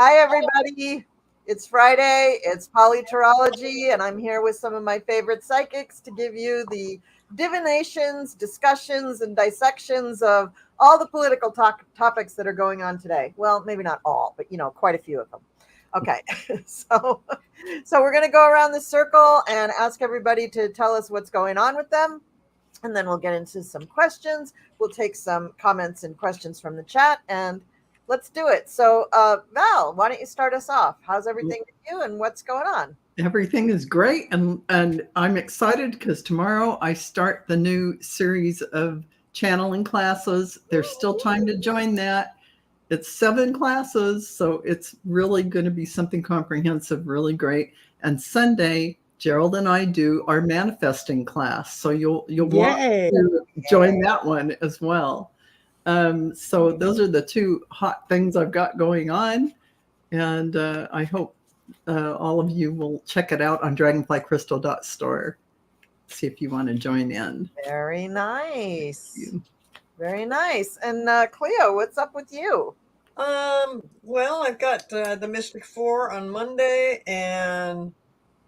Hi, everybody. It's Friday. It's PoliTarology, and I'm here with some of my favorite psychics to give you the divinations, discussions, and dissections of all the political topics that are going on today. Well, maybe not all, but quite a few of them. Okay, so we're going to go around the circle and ask everybody to tell us what's going on with them. And then we'll get into some questions. We'll take some comments and questions from the chat, and let's do it. So, Val, why don't you start us off? How's everything with you, and what's going on? Everything is great, and I'm excited because tomorrow I start the new series of channeling classes. There's still time to join that. It's 7 classes, so it's really going to be something comprehensive, really great. And Sunday, Gerald and I do our manifesting class, so you'll want to join that one as well. So those are the 2 hot things I've got going on, and I hope all of you will check it out on dragonflycrystal.store. See if you want to join in. Very nice. Very nice. And Cleo, what's up with you? Well, I've got the Mystic 4 on Monday, and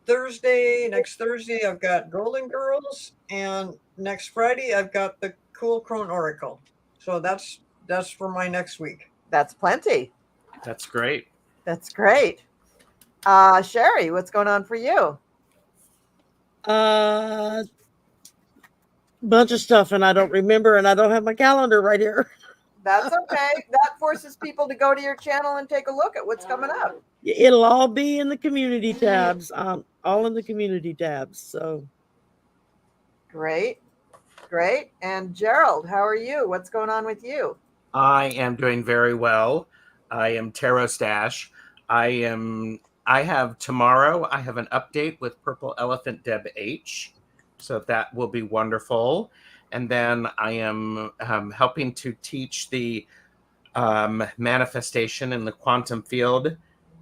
next Thursday, I've got Golden Girls, and next Friday, I've got the Cool Crone Oracle. So that's for my next week. That's plenty. That's great. That's great. Shari, what's going on for you? Bunch of stuff, and I don't remember, and I don't have my calendar right here. That's okay. That forces people to go to your channel and take a look at what's coming up. It'll all be in the community tabs. All in the community tabs. So great. And Gerald, how are you? What's going on with you? I am doing very well. I am TarotStache. Tomorrow I have an update with Purple Elephant Deb H. So that will be wonderful. And then I am helping to teach the manifestation in the quantum field.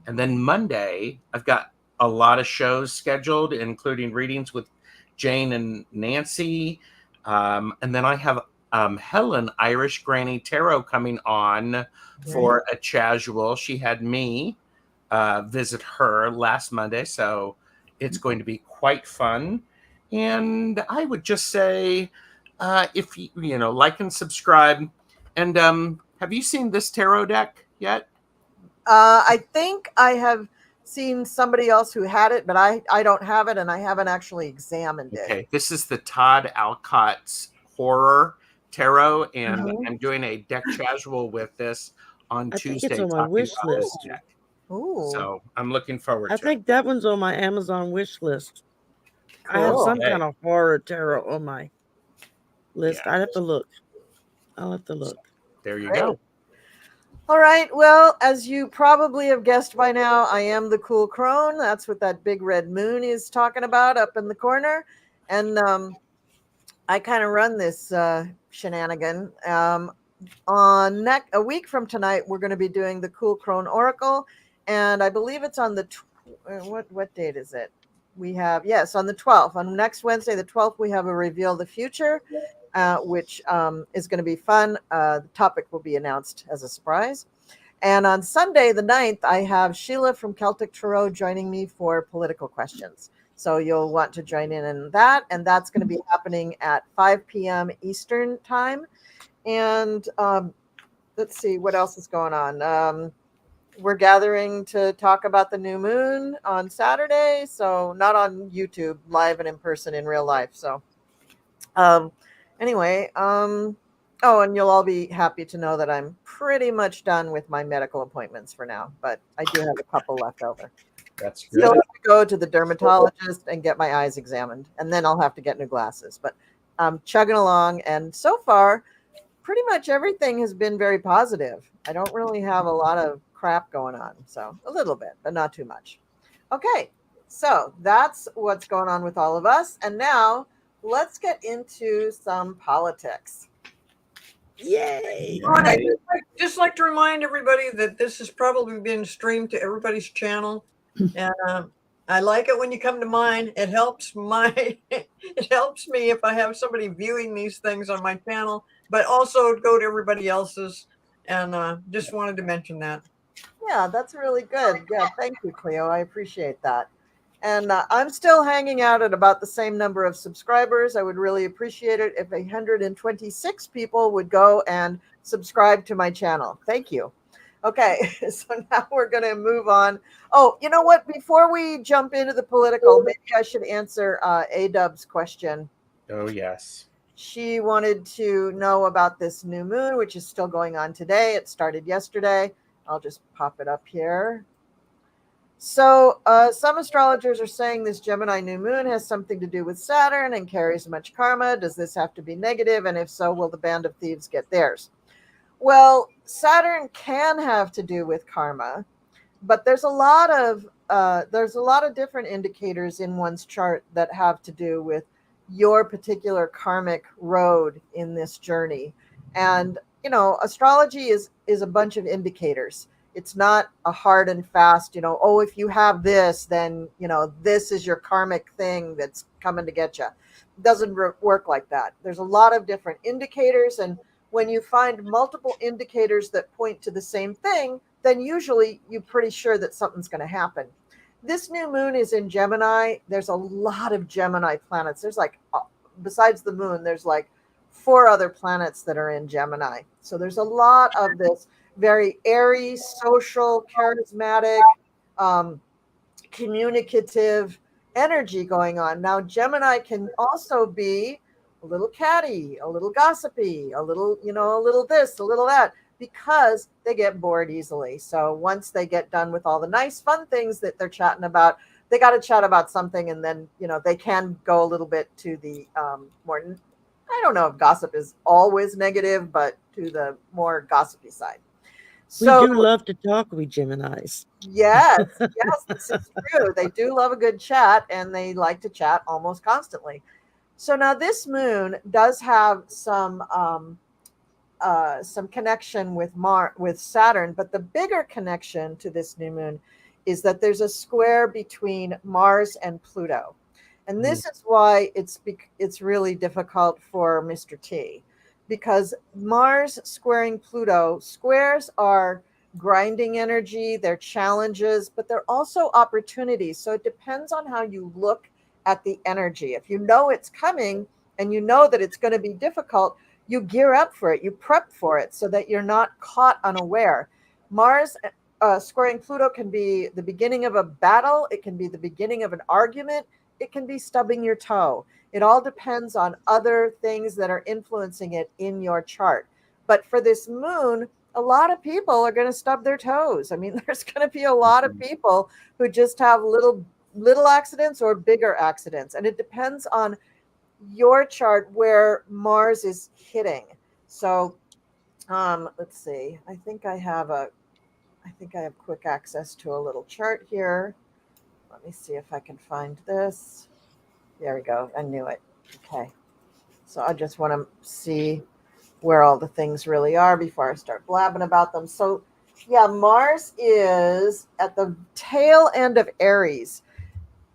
And then Monday, I've got a lot of shows scheduled, including readings with Jane and Nancy. And then I have Helen, Irish Granny Tarot, coming on for a casual. She had me visit her last Monday, so it's going to be quite fun. And I would just say, if you like and subscribe. And have you seen this tarot deck yet? I think I have seen somebody else who had it, but I don't have it, and I haven't actually examined it. Okay, this is the Todd Alcott's Horror Tarot, and I'm doing a deck casual with this on Tuesday. Think it's on my wish list. Ooh. So I'm looking forward to it. I think that one's on my Amazon wish list. Cool. I have some kind of horror tarot on my list. Yeah. I'll have to look. There you go. All right. Well, as you probably have guessed by now, I am the Cool Crone. That's what that big red moon is talking about up in the corner. And I kind of run this shenanigan. On a week from tonight, we're going to be doing the Cool Crone Oracle. And I believe it's on the, what date is it? We have, on the 12th. On next Wednesday, the 12th, we have a Reveal the Future, which is going to be fun. The topic will be announced as a surprise. And on Sunday, the 9th, I have Sheila from Celtic Tarot joining me for political questions. So you'll want to join in that. And that's going to be happening at 5 p.m. Eastern time. And let's see, what else is going on? We're gathering to talk about the new moon on Saturday. So not on YouTube, live and in person in real life. So anyway, and you'll all be happy to know that I'm pretty much done with my medical appointments for now, but I do have a couple left over. That's good. Still have to go to the dermatologist and get my eyes examined, and then I'll have to get new glasses. But I'm chugging along, and so far, pretty much everything has been very positive. I don't really have a lot of crap going on, so a little bit, but not too much. Okay, so that's what's going on with all of us, and now let's get into some politics. Yay! I'd just like to remind everybody that this has probably been streamed to everybody's channel, and I like it when you come to mine. It helps me if I have somebody viewing these things on my channel, but also go to everybody else's. And just wanted to mention that. Yeah, that's really good. Yeah, thank you, Cleo. I appreciate that. And I'm still hanging out at about the same number of subscribers. I would really appreciate it if 126 people would go and subscribe to my channel. Thank you. Okay, so now we're going to move on. Oh, you know what? Before we jump into the political, maybe I should answer A-Dub's question. Oh, yes. She wanted to know about this new moon, which is still going on today. It started yesterday. I'll just pop it up here. So some astrologers are saying this Gemini new moon has something to do with Saturn and carries much karma. Does this have to be negative? And if so, will the band of thieves get theirs? Well, Saturn can have to do with karma, but there's a lot of different indicators in one's chart that have to do with your particular karmic road in this journey. And astrology is a bunch of indicators. It's not a hard and fast, oh, if you have this, then this is your karmic thing that's coming to get you. It doesn't work like that. There's a lot of different indicators, and when you find multiple indicators that point to the same thing, then usually you're pretty sure that something's going to happen. This new moon is in Gemini. There's a lot of Gemini planets. There's besides the moon, there's 4 other planets that are in Gemini. So there's a lot of this very airy, social, charismatic, communicative energy going on. Now, Gemini can also be a little catty, a little gossipy, a little this, a little that, because they get bored easily. So once they get done with all the nice, fun things that they're chatting about, they got to chat about something, and then, they can go a little bit to the more, I don't know if gossip is always negative, but to the more gossipy side. So, we do love to talk, we Geminis. Yes, this is true. They do love a good chat, and they like to chat almost constantly. So now this moon does have some connection with Saturn, but the bigger connection to this new moon is that there's a square between Mars and Pluto. And this is why it's really difficult for Mr. T, because Mars squaring Pluto, squares are grinding energy, they're challenges, but they're also opportunities. So it depends on how you look at the energy. If you know it's coming and you know that it's going to be difficult, you gear up for it, you prep for it so that you're not caught unaware. Mars squaring Pluto can be the beginning of a battle. It can be the beginning of an argument. It can be stubbing your toe. It all depends on other things that are influencing it in your chart. But for this moon, a lot of people are going to stub their toes. I mean, there's going to be a lot of people who just have little accidents or bigger accidents. And it depends on your chart where Mars is hitting. So let's see. I think I have quick access to a little chart here. Let me see if I can find this. There we go. I knew it. Okay. So I just want to see where all the things really are before I start blabbing about them. So yeah, Mars is at the tail end of Aries.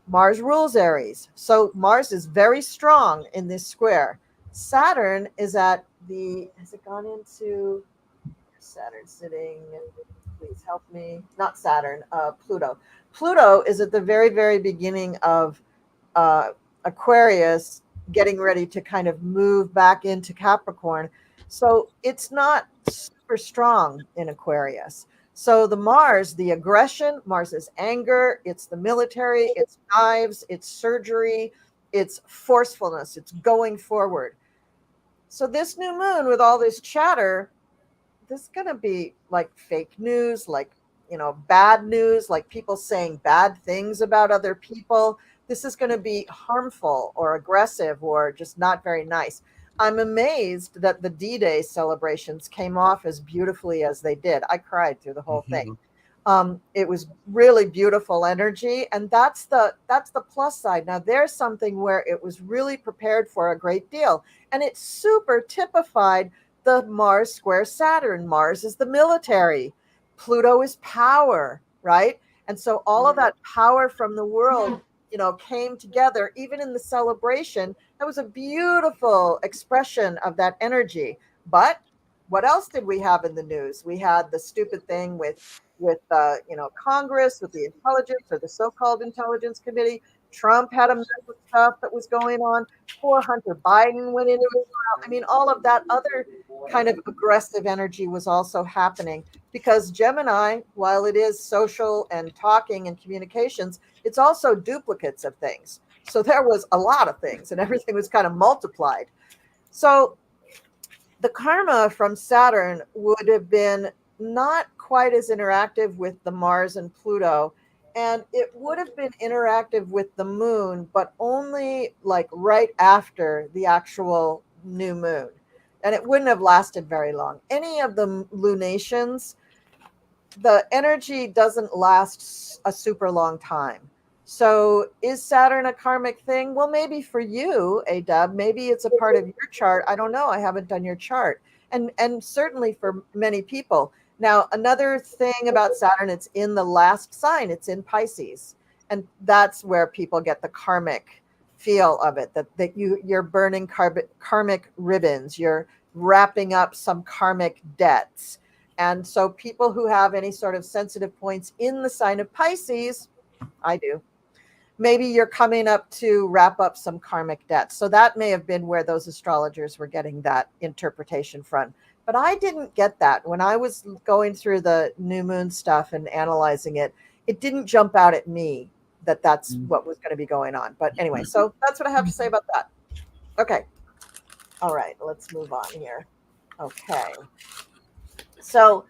Mars rules Aries. So Mars is very strong in this square. Saturn is at has it gone into Saturn sitting? Please help me. Not Saturn, Pluto. Pluto is at the very, very beginning of Aquarius, getting ready to kind of move back into Capricorn. So it's not super strong in Aquarius. So the Mars, the aggression, Mars is anger, it's the military, it's knives, it's surgery, it's forcefulness, it's going forward. So this new moon with all this chatter, this is going to be like fake news, like, bad news, like people saying bad things about other people. This is going to be harmful or aggressive or just not very nice. I'm amazed that the D-Day celebrations came off as beautifully as they did. I cried through the whole thing. It was really beautiful energy, and that's the plus side. Now there's something where it was really prepared for a great deal, and it super typified the Mars square Saturn. Mars is the military. Pluto is power, right? And so all of that power from the world, came together, even in the celebration. That was a beautiful expression of that energy. But what else did we have in the news? We had the stupid thing with Congress, with the intelligence, or the so-called intelligence committee. Trump had a mess of stuff that was going on. Poor Hunter Biden went into it. I mean, all of that other kind of aggressive energy was also happening because Gemini, while it is social and talking and communications, it's also duplicates of things. So there was a lot of things and everything was kind of multiplied. So the karma from Saturn would have been not quite as interactive with the Mars and Pluto. And it would have been interactive with the moon, but only like right after the actual new moon. And it wouldn't have lasted very long. Any of the lunations, the energy doesn't last a super long time. So is Saturn a karmic thing? Well, maybe for you, Adub, maybe it's a part of your chart. I don't know. I haven't done your chart. And certainly for many people. Now, another thing about Saturn, it's in the last sign. It's in Pisces. And that's where people get the karmic feel of it, that you're burning karmic ribbons. You're wrapping up some karmic debts. And so people who have any sort of sensitive points in the sign of Pisces, I do, maybe you're coming up to wrap up some karmic debts. So that may have been where those astrologers were getting that interpretation from. But I didn't get that. When I was going through the new moon stuff and analyzing it, it didn't jump out at me that that's what was going to be going on. But anyway, so that's what I have to say about that. Okay. All right, let's move on here. Okay. So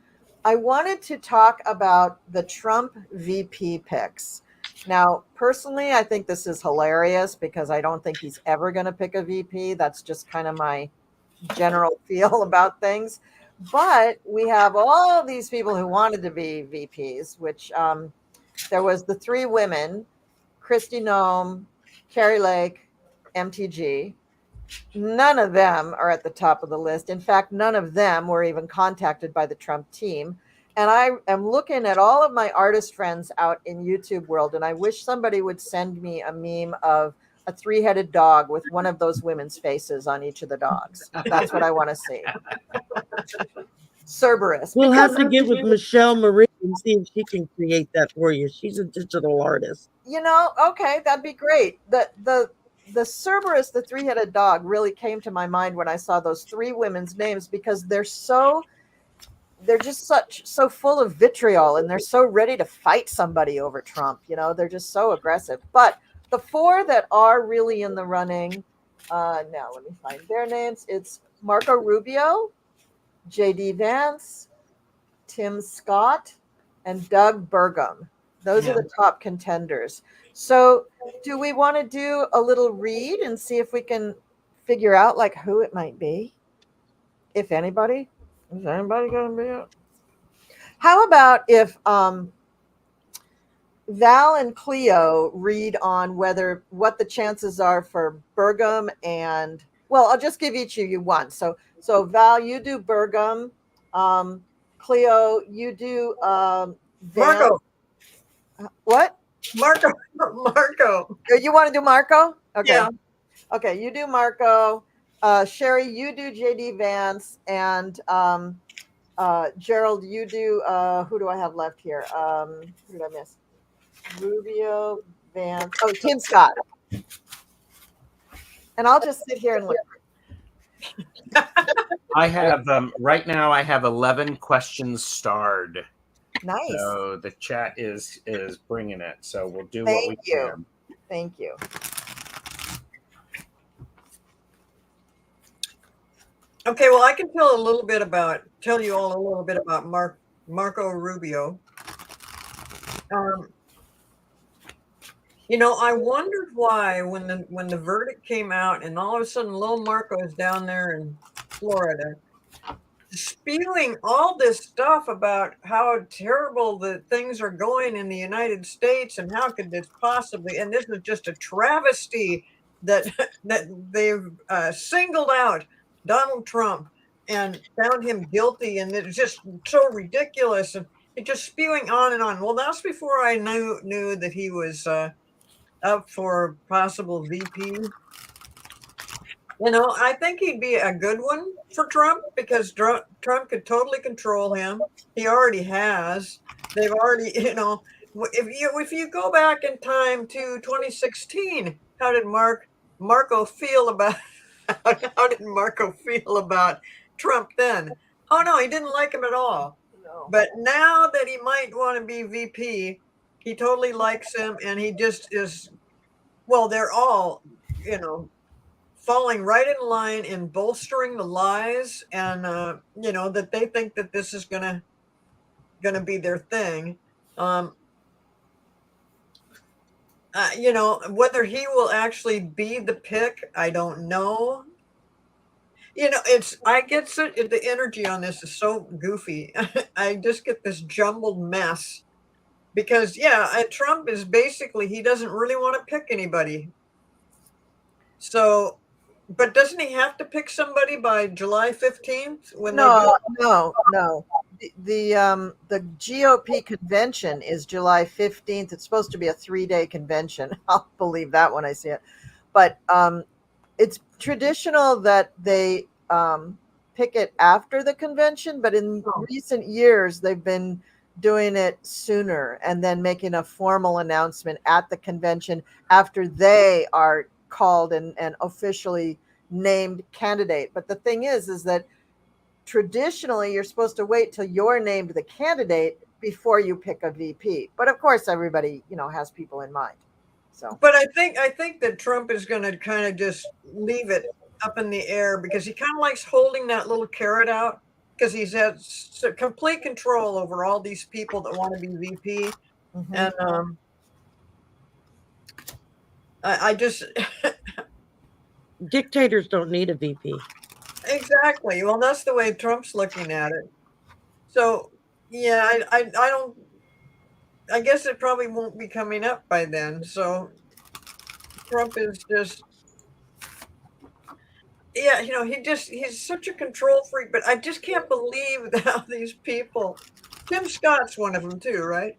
I wanted to talk about the Trump VP picks. Now, personally, I think this is hilarious because I don't think he's ever going to pick a VP. That's just kind of my general feel about things. But we have all these people who wanted to be VPs, which there was the three women, Kristi Noem, Carrie Lake, MTG. None of them are at the top of the list. In fact, none of them were even contacted by the Trump team. And I am looking at all of my artist friends out in YouTube world, and I wish somebody would send me a meme of a three-headed dog with one of those women's faces on each of the dogs. That's what I want to see. Cerberus. We'll have to get with Michelle Marie and see if she can create that for you. She's a digital artist. Okay, that'd be great. The Cerberus, the three-headed dog, really came to my mind when I saw those three women's names because they're just so full of vitriol and they're so ready to fight somebody over Trump. They're just so aggressive. But the four that are really in the running, now let me find their names. It's Marco Rubio, JD Vance, Tim Scott, and Doug Burgum. Those are the top contenders. So do we want to do a little read and see if we can figure out like who it might be? If anybody? Is anybody going to be it? How about if Val and Cleo read on what the chances are for Burgum and, well, I'll just give each of you one. So Val, you do Burgum. Cleo, you do Marco. What? Marco. You want to do Marco? Okay. Yeah. Okay, you do Marco. Shari, you do JD Vance, and Gerald, you do who do I have left here? Who did I miss? Rubio, Vance. Oh, Tim Scott. And I'll just sit here and look. I have right now. I have 11 questions starred. Nice. So the chat is bringing it. So we'll do Thank what we you. can. Thank you. Okay, well, I can tell you all a little bit about Marco Rubio. I wondered why when the verdict came out and all of a sudden little Marco is down there in Florida spewing all this stuff about how terrible the things are going in the United States and how could this possibly, and this is just a travesty that they've singled out Donald Trump and found him guilty, and it's just so ridiculous, and it just spewing on and on. Well, that's before I knew that he was up for possible VP. You know, I think he'd be a good one for Trump because Trump could totally control him. He already has. They've already, you know, if you go back in time to 2016, how did Marco feel about how did Marco feel about Trump then? Oh no, he didn't like him at all. No. But now that he might want to be VP, he totally likes him, and he just is. Well, they're all, you know, falling right in line in bolstering the lies, and you know, that they think that this is gonna be their thing. You know, whether he will actually be the pick, I don't know. You know, I get the energy on this is so goofy. I just get this jumbled mess because yeah, Trump is basically, he doesn't really want to pick anybody. So, but doesn't he have to pick somebody by July 15th when they do? No. The GOP convention is July 15th. It's supposed to be a 3-day convention. I'll believe that when I see it. But it's traditional that they pick it after the convention, but in recent years they've been doing it sooner and then making a formal announcement at the convention after they are called and officially named candidate. But the thing is that traditionally you're supposed to wait till you're named the candidate before you pick a VP. But of course everybody, you know, has people in mind. So, but I think that Trump is going to kind of just leave it up in the air because he kind of likes holding that little carrot out because he's had complete control over all these people that want to be VP. And I just Dictators don't need a VP. exactly. Well, that's the way Trump's looking at it. So yeah, I don't. I guess it probably won't be coming up by then. So Trump is just, yeah, you know, he's such a control freak. But I just can't believe how these people. Tim Scott's one of them too, right?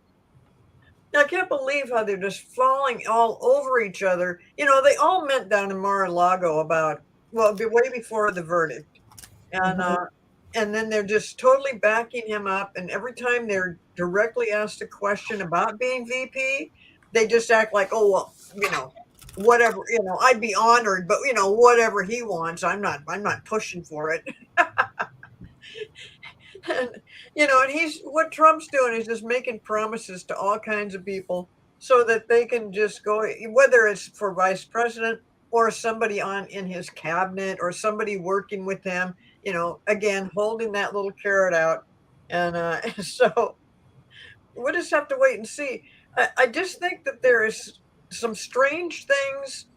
I can't believe how they're just falling all over each other. You know, they all met down in Mar-a-Lago about, well, way before the verdict, and then they're just totally backing him up. And every time they're directly asked a question about being VP, they just act like, oh well, you know, whatever, you know, I'd be honored, but you know, whatever he wants, I'm not pushing for it. And, you know, and what Trump's doing is just making promises to all kinds of people so that they can just go, whether it's for vice president or somebody in his cabinet or somebody working with him, you know, again, holding that little carrot out. And so we'll just have to wait and see. I just think that there is some strange things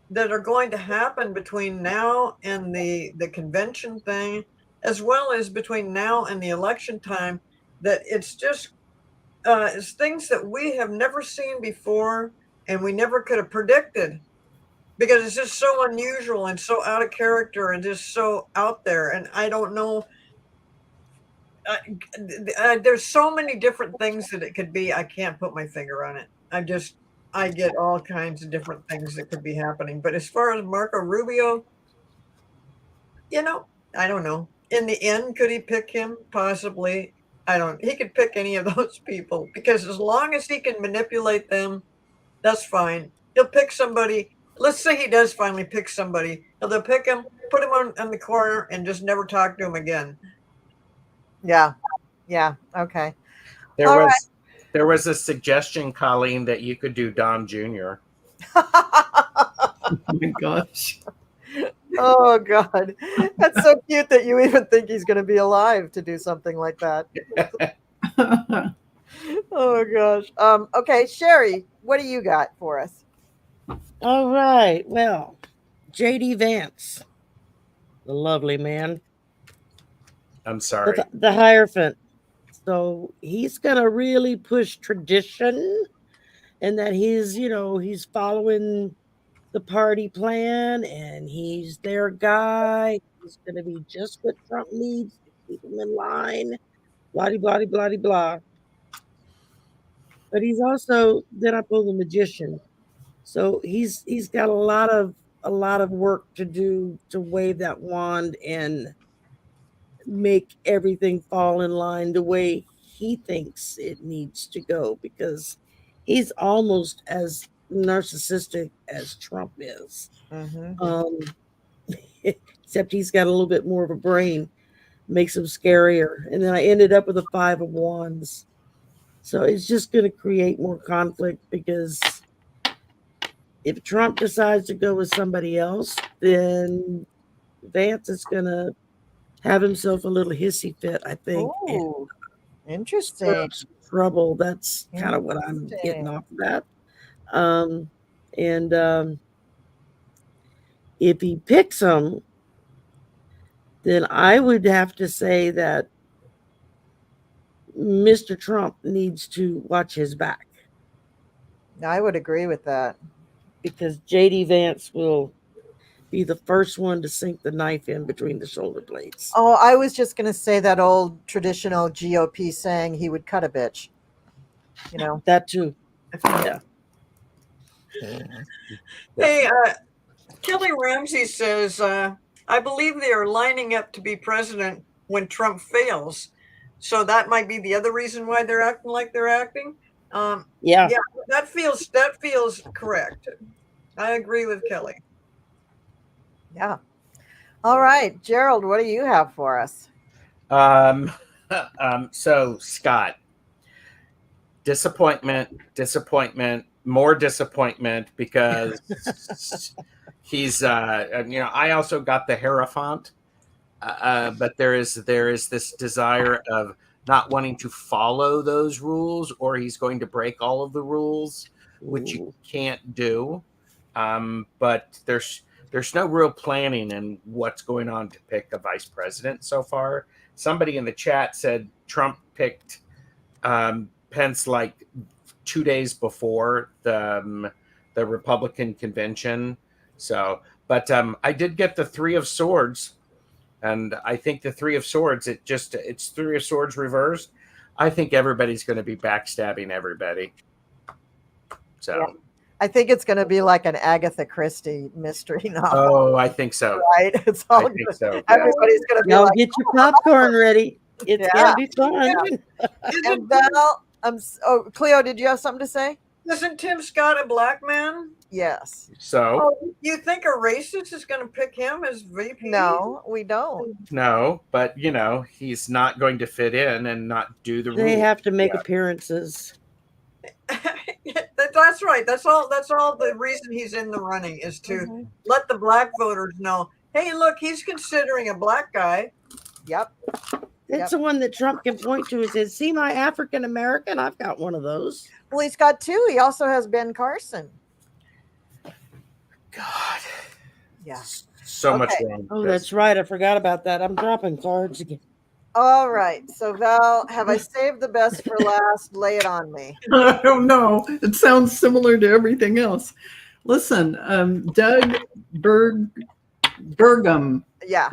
that are going to happen between now and the convention thing, as well as between now and the election time, that it's just it's things that we have never seen before and we never could have predicted because it's just so unusual and so out of character and just so out there. And I don't know. There's so many different things that it could be. I can't put my finger on it. I get all kinds of different things that could be happening. But as far as Marco Rubio, you know, I don't know. In the end, could he pick him? Possibly. He could pick any of those people because as long as he can manipulate them, that's fine. He'll pick somebody. Let's say he does finally pick somebody. They'll pick him, put him on the corner, and just never talk to him again. Yeah. Okay. There was a suggestion, Colleen, that you could do Don Jr. Oh my gosh. Oh God, that's so cute that you even think he's going to be alive to do something like that. Oh gosh. Okay, Shari, what do you got for us? All right. Well, J.D. Vance, the lovely man. I'm sorry. The Hierophant. So he's going to really push tradition and that he's following the party plan and he's their guy. He's going to be just what Trump needs to keep him in line. Blah, blah, blah, blah, blah. But he's also, then I pull the magician. So he's got a lot of a lot of work to do to wave that wand and make everything fall in line the way he thinks it needs to go, because he's almost as narcissistic as Trump is. Mhm. Except he's got a little bit more of a brain, makes him scarier. And then I ended up with a 5 of Wands. So it's just going to create more conflict, because if Trump decides to go with somebody else, then Vance is going to have himself a little hissy fit, I think. and Ooh, stir interesting. up some trouble. That's kind of what I'm getting off of that. And if he picks him, then I would have to say that Mr. Trump needs to watch his back, I would agree with that. because JD Vance will be the first one to sink the knife in between the shoulder blades. Oh, I was just going to say that old traditional GOP saying he would cut a bitch. You know, That too. Yeah. Hey, Kelly Ramsey says, I believe they are lining up to be president when Trump fails. So that might be the other reason why they're acting like they're acting. Yeah. Yeah, that feels correct. I agree with Kelly. yeah. All right, Gerald, what do you have for us? So Scott, disappointment, more disappointment, because he's I also got the Hierophant, but there is this desire of not wanting to follow those rules, or he's going to break all of the rules, which you can't do. But there's no real planning in what's going on to pick a vice president so far. Somebody in the chat said Trump picked Pence like 2 days before the Republican convention. So, but I did get the 3 of Swords, and I think the 3 of Swords, it's 3 of Swords reversed. I think everybody's going to be backstabbing everybody. So. Yeah. I think it's going to be like an Agatha Christie mystery novel. Oh, I think so. Right? It's all I think so. Yeah. Everybody's going to be Y'all like, get your popcorn ready. It's going to be fun. and Val, Cleo, did you have something to say? Isn't Tim Scott a black man? Yes. So. Oh, you think a racist is going to pick him as VP? No, we don't. No, but he's not going to fit in and not do the rules. They have to make appearances. That's right. That's all the reason he's in the running, is to let the black voters know, hey, look, he's considering a black guy. Yep. That's the one that Trump can point to and says, see my African American? I've got one of those. Well, he's got 2. He also has Ben Carson. God. Yeah. So much wrong. Oh, that's right. I forgot about that. I'm dropping cards again. All right. So, Val, have I saved the best for last? Lay it on me. I don't know. It sounds similar to everything else. Listen, Doug Burgum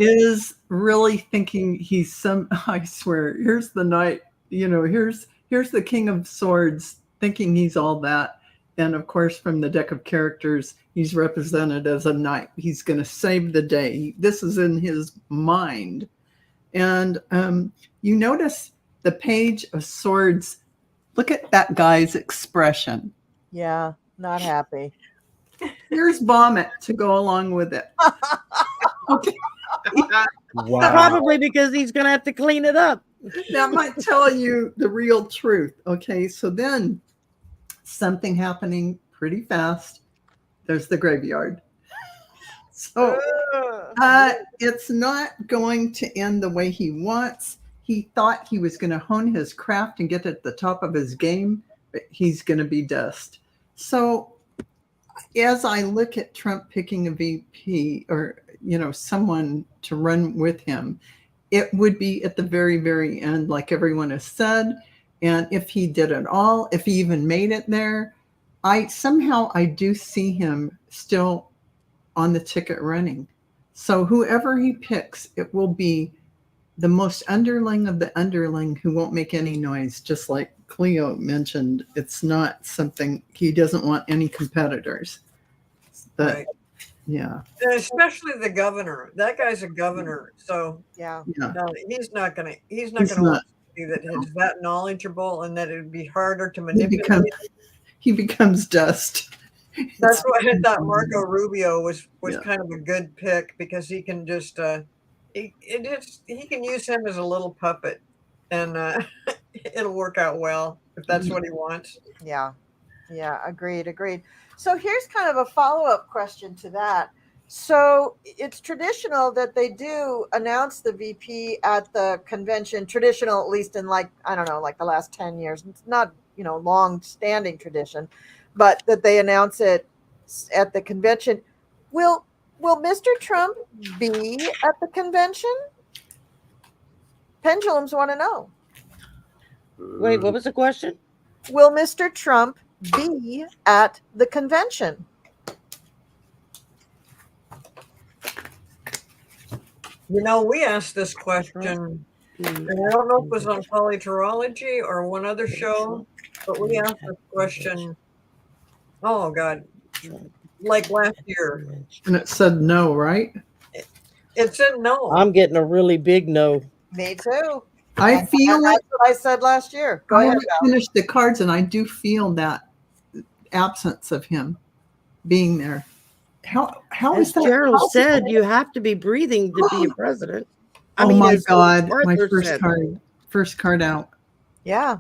is really thinking he's I swear, here's the knight, here's the King of Swords thinking he's all that. And of course, from the deck of characters, he's represented as a knight. He's going to save the day. This is in his mind. And you notice the Page of Swords. Look at that guy's expression. Yeah, not happy. Here's vomit to go along with it. Okay. Wow. Probably because he's going to have to clean it up. That might tell you the real truth. Okay, so then something happening pretty fast. There's the graveyard. So it's not going to end the way he wants. He thought he was going to hone his craft and get at the top of his game, but he's going to be dust. So as I look at Trump picking a VP or, someone to run with him, it would be at the very, very end, like everyone has said. And if he did it all, if he even made it there, I do see him still on the ticket running. So whoever he picks, it will be the most underling of the underling who won't make any noise. Just like Cleo mentioned, it's not something, he doesn't want any competitors. But Yeah. And especially the governor. That guy's a governor, so Yeah. Yeah. no, he's not gonna He's want not. somebody that is that knowledgeable and that it'd be harder to He manipulate. becomes dust. That's why I thought Marco Rubio was Yeah. kind of a good pick, because he can just he can use him as a little puppet, and it'll work out well if that's what he wants. Yeah. Yeah. Agreed. So here's kind of a follow-up question to that. So it's traditional that they do announce the VP at the convention, traditional, at least in like, I don't know, like the last 10 years. It's not, long standing tradition, but that they announce it at the convention. Will Mr. Trump be at the convention? Pendulums want to know. Wait, what was the question? Will Mr. Trump be at the convention? We asked this question, and I don't know if it was on PoliTarology or one other show, but we asked this question, oh God, like last year. And it said no, right? It said no. I'm getting a really big no. Me too. I feel it. That's what I said last year. Go I ahead. want to finish the cards, and I do feel that absence of him being there. How As is that Gerald possible? said, you have to be breathing to be a president. Oh my as God! My Arthur said. first card out. Yeah.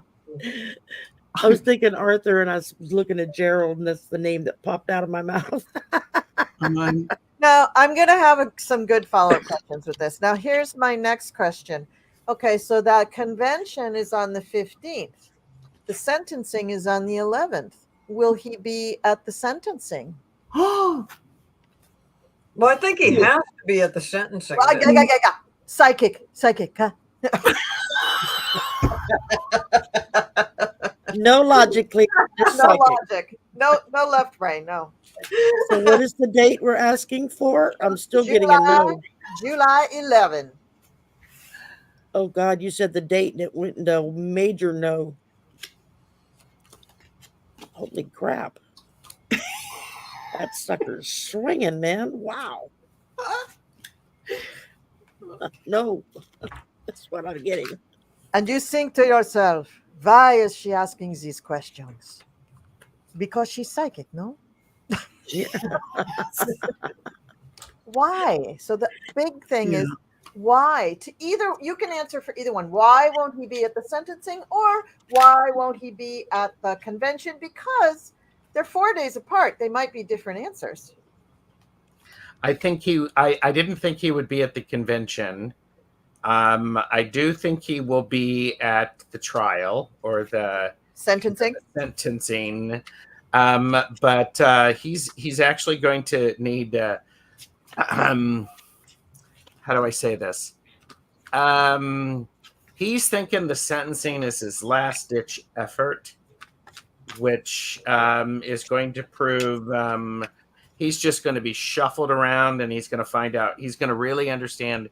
I was thinking Arthur, and I was looking at Gerald, and that's the name that popped out of my mouth. Now, I'm going to have some good follow-up questions with this. Now, here's my next question. Okay, so that convention is on the 15th. The sentencing is on the 11th. Will he be at the sentencing? Oh, Well, I think he has to be at the sentencing. Psychic. Huh? No logic, Cleo. Just No psychic. logic. No left brain. No. So what is the date we're asking for? I'm still getting a no. July 11. Oh God, you said the date and it went into a major no. Holy crap. That sucker's swinging, man. Wow. No. That's what I'm getting. And you think to yourself, why is she asking these questions? Because she's psychic, no? Yeah. Why? So the big thing is why? You can answer for either one. Why won't he be at the sentencing, or why won't he be at the convention? Because they're 4 days apart. They might be different answers. I think I didn't think he would be at the convention. I do think he will be at the trial or the sentencing. But he's actually going to need how do I say this? He's thinking the sentencing is his last ditch effort, which is going to prove he's just going to be shuffled around, and he's going to find out, he's going to really understand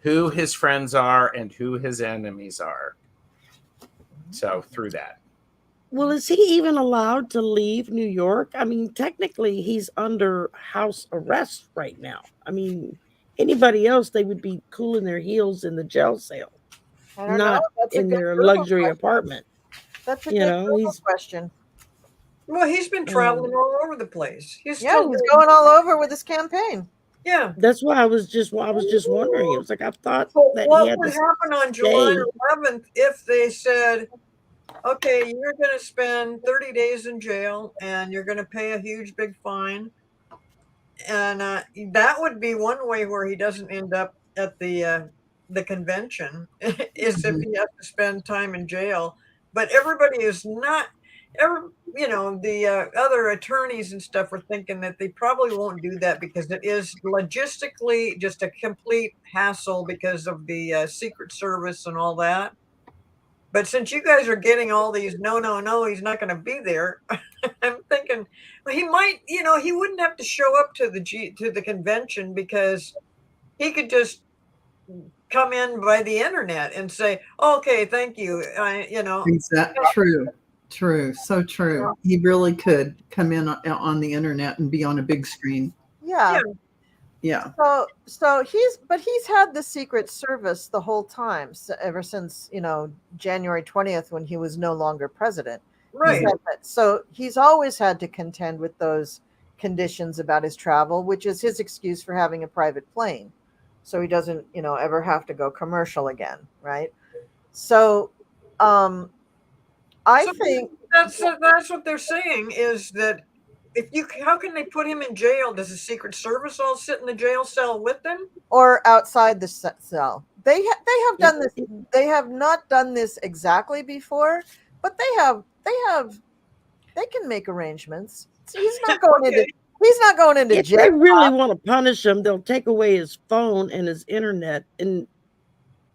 who his friends are and who his enemies are. So through that. Well, is he even allowed to leave New York? I mean, technically, he's under house arrest right now. I mean, anybody else, they would be cooling their heels in the jail cell, not in their luxury apartment. That's a good question. Well, he's been traveling all over the place. He's going all over with his campaign. Yeah, that's why I was just wondering. It was like I thought that what he had would to happen on July 11th if they said, okay, you're going to spend 30 days in jail and you're going to pay a huge big fine, and that would be one way where he doesn't end up at the convention is if he has to spend time in jail. But everybody is not. The other attorneys and stuff are thinking that they probably won't do that because it is logistically just a complete hassle because of the Secret Service and all that. But since you guys are getting all these, no, he's not going to be there. I'm thinking he might, he wouldn't have to show up to the convention because he could just come in by the internet and say, okay, thank you. Exactly. True. So true. He really could come in on the internet and be on a big screen. Yeah. Yeah. So he's had the Secret Service the whole time, ever since, January 20th, when he was no longer president. Right. So he's always had to contend with those conditions about his travel, which is his excuse for having a private plane. So he doesn't, ever have to go commercial again. Right. So I think that's what they're saying, is that how can they put him in jail? Does the Secret Service all sit in the jail cell with them? Or outside the cell. They have done this. They have not done this exactly before, but they can make arrangements. He's not going Okay. into If jail. they really want to punish him, they'll take away his phone and his internet and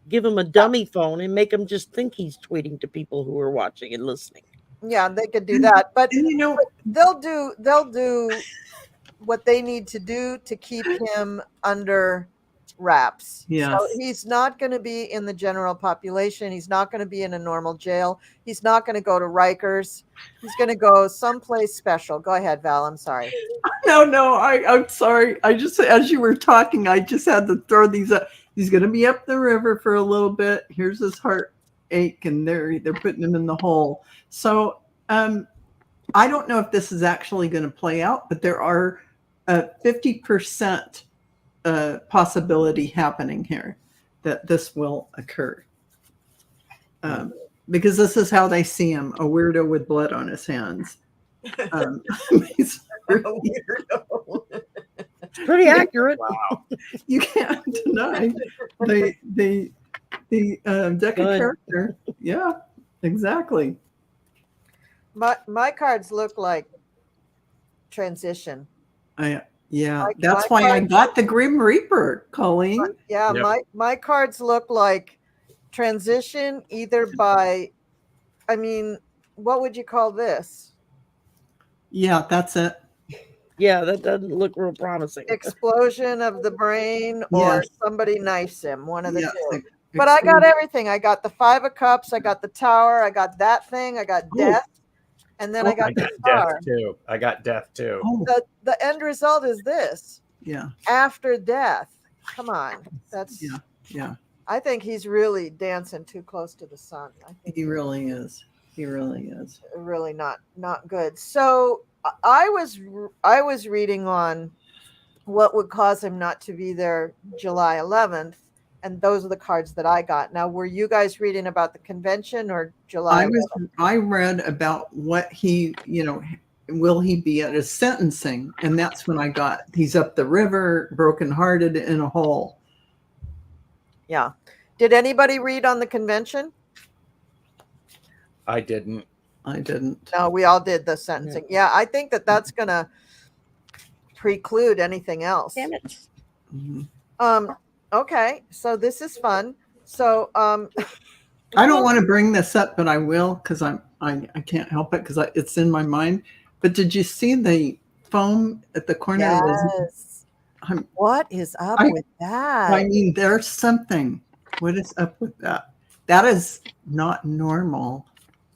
give him a dummy phone and make him just think he's tweeting to people who are watching and listening. Yeah, they could do that, but And they'll do what they need to do to keep him under wraps. Yes. So he's not going to be in the general population. He's not going to be in a normal jail. He's not going to go to Rikers. He's going to go someplace special. Go ahead, Val. I'm sorry. No, I'm sorry. I just, as you were talking, I just had to throw these up. He's going to be up the river for a little bit. Here's his heartache, and they're putting him in the hole. So I don't know if this is actually going to play out, but there are 50% possibility happening here that this will occur. Because this is how they see him, a weirdo with blood on his hands. He's It's pretty accurate. Wow. you can't deny the deck of character. Yeah, exactly. My cards look like transition. Yeah, My that's why I cards- got the Grim Reaper, Colleen. Yeah, Yep. my cards look like transition, either by, what would you call this? Yeah, that's it. Yeah, that doesn't look real promising. Explosion of the brain, or Yes. somebody knifes him, one of the Yeah, two. But I got everything. I got the 5 of Cups, I got the Tower, I got that thing, I got death, and then I I got the got Star. death too. I got death too. Oh, The end result is this: yeah, after death. Come on, that's. yeah. I think he's really dancing too close to the sun. I think He really is. He really is. really not good. So I was reading on what would cause him not to be there July 11th, and those are the cards that I got. Now, were you guys reading about the convention or July 11th? I read about what he, will he be at his sentencing? And that's when I got, he's up the river, brokenhearted in a hole. Yeah. Did anybody read on the convention? I didn't. I didn't. No, we all did the sentencing. Yeah, I think that's going to preclude anything else. Damn it. Mhm. Okay, so this is fun. So I don't want to bring this up, but I will, because I can't help it because it's in my mind. But did you see the foam at the corner? yes. What is up with that? I mean, there's something. What is up with that? That is not normal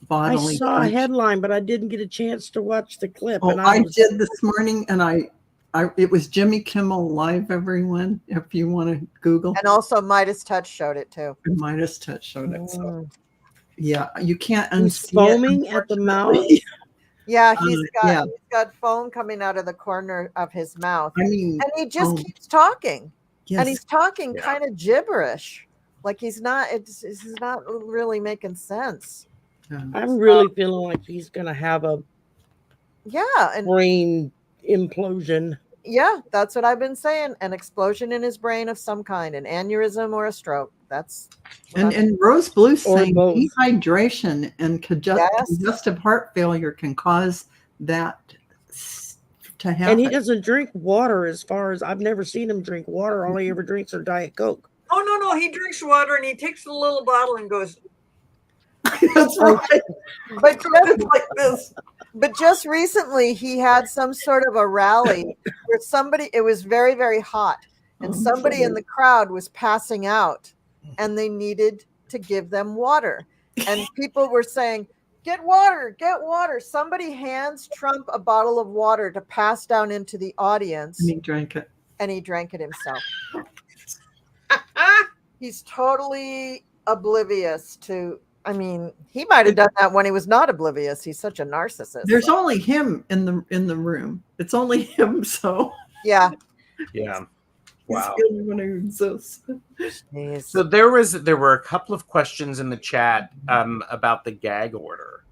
bodily. I saw a function. headline, but I didn't get a chance to watch the clip. Oh, and I did this morning, and it was Jimmy Kimmel Live, everyone, if you want to Google. And also Midas Touch showed it too. And Midas Touch showed it. So yeah, you can't He's unsee foaming at the mouth. unfortunately. Yeah, he's got foam coming out of the corner of his mouth. I mean, And he just keeps talking. yes. And he's talking kind of gibberish. Like he's not really making sense. I'm really feeling like he's going to have a And brain implosion. yeah, that's what I've been saying. An explosion in his brain of some kind, an aneurysm or a stroke. That's and Rose Blue saying both. dehydration and congestive heart failure can cause that to happen. And he doesn't drink water, as far as I've never seen him drink water. All he ever drinks are Diet Coke. Oh, no, he drinks water and he takes the little bottle and goes, That's right. but It's like this. But just recently, he had some sort of a rally where it was very, very hot, and somebody in the crowd was passing out, and they needed to give them water. And people were saying, Get water, get water. Somebody hands Trump a bottle of water to pass down into the audience, And he drank it. and he drank it himself. He's totally oblivious to, I mean, he might have done that when he was not oblivious. He's such a narcissist. There's only him in the room. It's only him, so Yeah. Yeah. he's Wow. the only one who exists. Jeez. So there were a couple of questions in the chat about the gag order.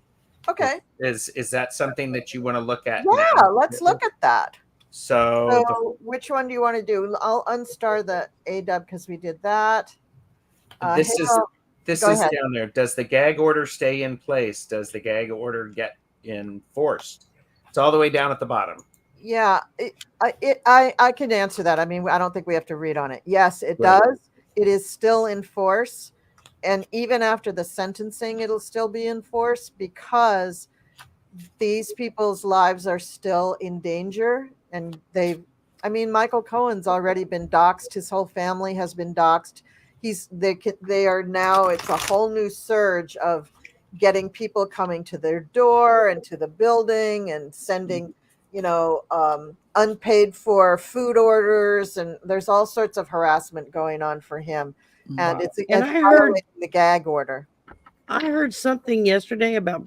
Okay. Is that something that you want to look at? Yeah, now? let's look at that. So So which one do you want to do? I'll unstar the AW because we did that. this Halo- is go ahead. down there. Does the gag order stay in place? Does the gag order get enforced? It's all the way down at the bottom. Yeah, I can answer that. I mean, I don't think we have to read on it. Yes, it Right. does. It is still in force. And even after the sentencing, it'll still be in force because these people's lives are still in danger. And Michael Cohen's already been doxxed. His whole family has been doxxed. They are now, it's a whole new surge of getting people coming to their door and to the building and sending, unpaid for food orders. And there's all sorts of harassment going on for him. And Wow. it's And against I heard- violating the gag order. I heard something yesterday about,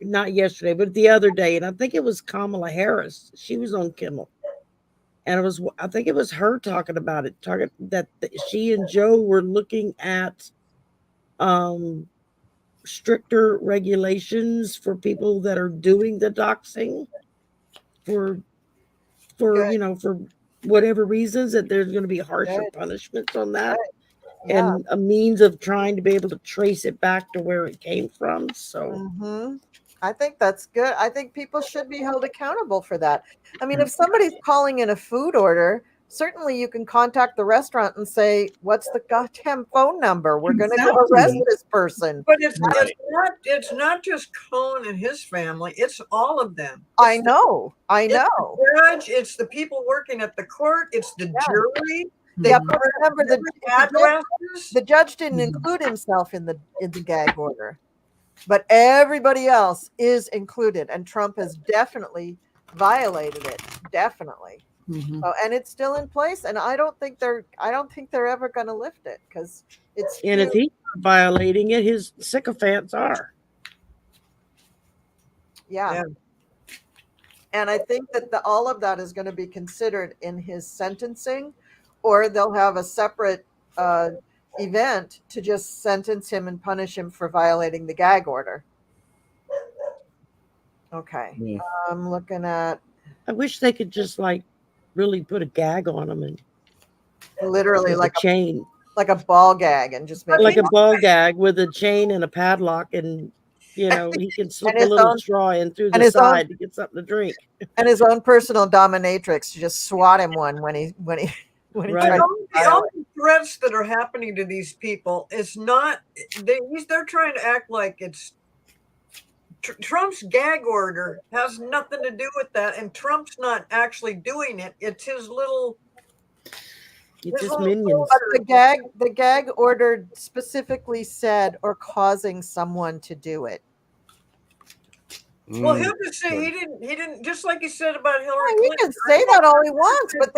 not yesterday, but the other day, and I think it was Kamala Harris. She was on Kimmel, and I think it was her talking about it, that she and Joe were looking at stricter regulations for people that are doing the doxing for Good. for whatever reasons, that there's going to be harsher Good. punishments on that. Yeah. And a means of trying to be able to trace it back to where it came from. So I think that's good. I think people should be held accountable for that. I mean, if somebody's calling in a food order, certainly you can contact the restaurant and say, "What's the goddamn phone number? We're going to go arrest Exactly. this person." But it's Right. it's not just Cohen and his family. It's all of them. I It's know. the judge. It's the people working at the court. It's the jury. Yeah, but remember The addresses. the judge didn't include himself in the gag order, but everybody else is included, and Trump has definitely violated it. Definitely. Mhm. So, and it's still in place, and I don't think they're ever going to lift it because it's and if he's not violating it, his sycophants are. yeah. And I think that all of that is going to be considered in his sentencing, or they'll have a separate event to just sentence him and punish him for violating the gag order. Okay. Yeah. I'm looking at I wish they could just really put a gag on him and literally with like a chain, a ball gag and just make like it a ball gag with a chain and a padlock, and he can slip a his little own- straw in through and the his own- side to get something to drink. and his own personal dominatrix to just swat him one when he Right. tried to The only threats that are happening to these people is not they're trying to act like it's Trump's gag order has nothing to do with that, and Trump's not actually doing it. It's his little. It's his whole- minions. But the gag order specifically said or causing someone to do it. Well, he'll just say he didn't. Just like he said about Hillary He Clinton. can say that all he wants, but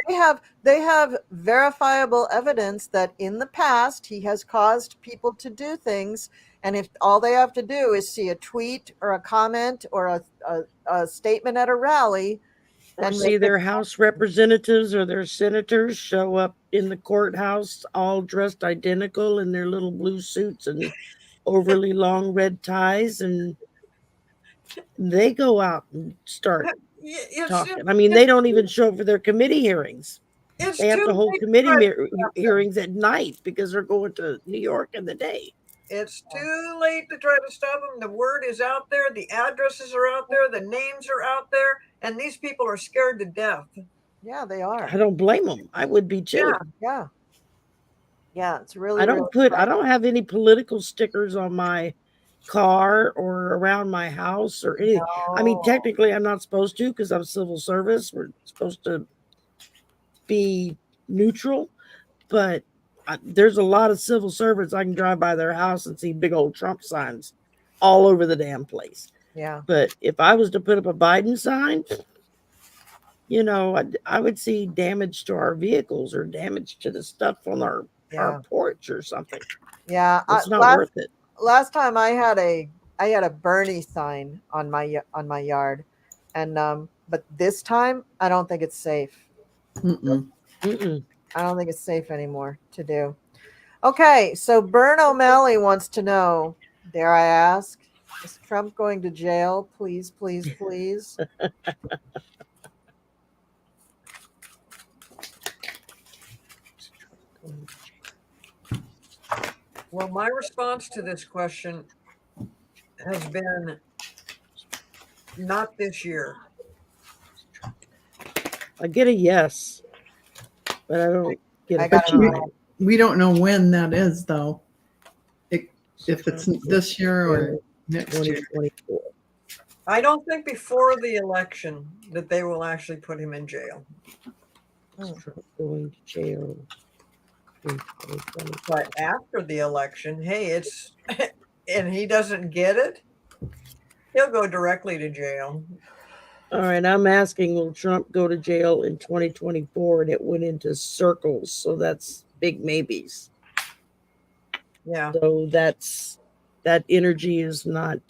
they have verifiable evidence that in the past he has caused people to do things, and if all they have to do is see a tweet or a comment or a statement at a rally, Or and see make their House representatives or their senators show up in the courthouse all dressed identical in their little blue suits and overly long red ties, and they go out and start talking. I mean, they don't even show up for their committee hearings. It's They have too to hold late to committee try to- hearings at night because they're going to New York in the day. It's too late to try to stop them. The word is out there. The addresses are out there. The names are out there. And these people are scared to death. yeah, they are. I don't blame them. I would be too. Yeah. Yeah, it's really. I don't have any political stickers on my car or around my house or anything. I mean, technically I'm not supposed to because I'm civil service. We're supposed to be neutral, but there's a lot of civil servants I can drive by their house and see big old Trump signs all over the damn place. Yeah. But if I was to put up a Biden sign, you know, I would see damage to our vehicles or damage to the stuff on our porch or something. Yeah. It's not worth it. Last time I had a Bernie sign on my yard, and but this time I don't think it's safe. Mm-mm. Mm-mm. I don't think it's safe anymore to do. Okay, so Bern O'Malley wants to know, dare I ask, is Trump going to jail? Please, please, please. Well, my response to this question has been not this year. I get a yes, but I don't get a got time. We don't know when that is, though. If it's this year or next year. 2024. I don't think before the election that they will actually put him in jail. Trump going to jail in 2020. But after the election, hey, it's and he doesn't get it, he'll go directly to jail. All right, I'm asking, will Trump go to jail in 2024? And it went into circles, so that's big maybes. Yeah. So that energy is not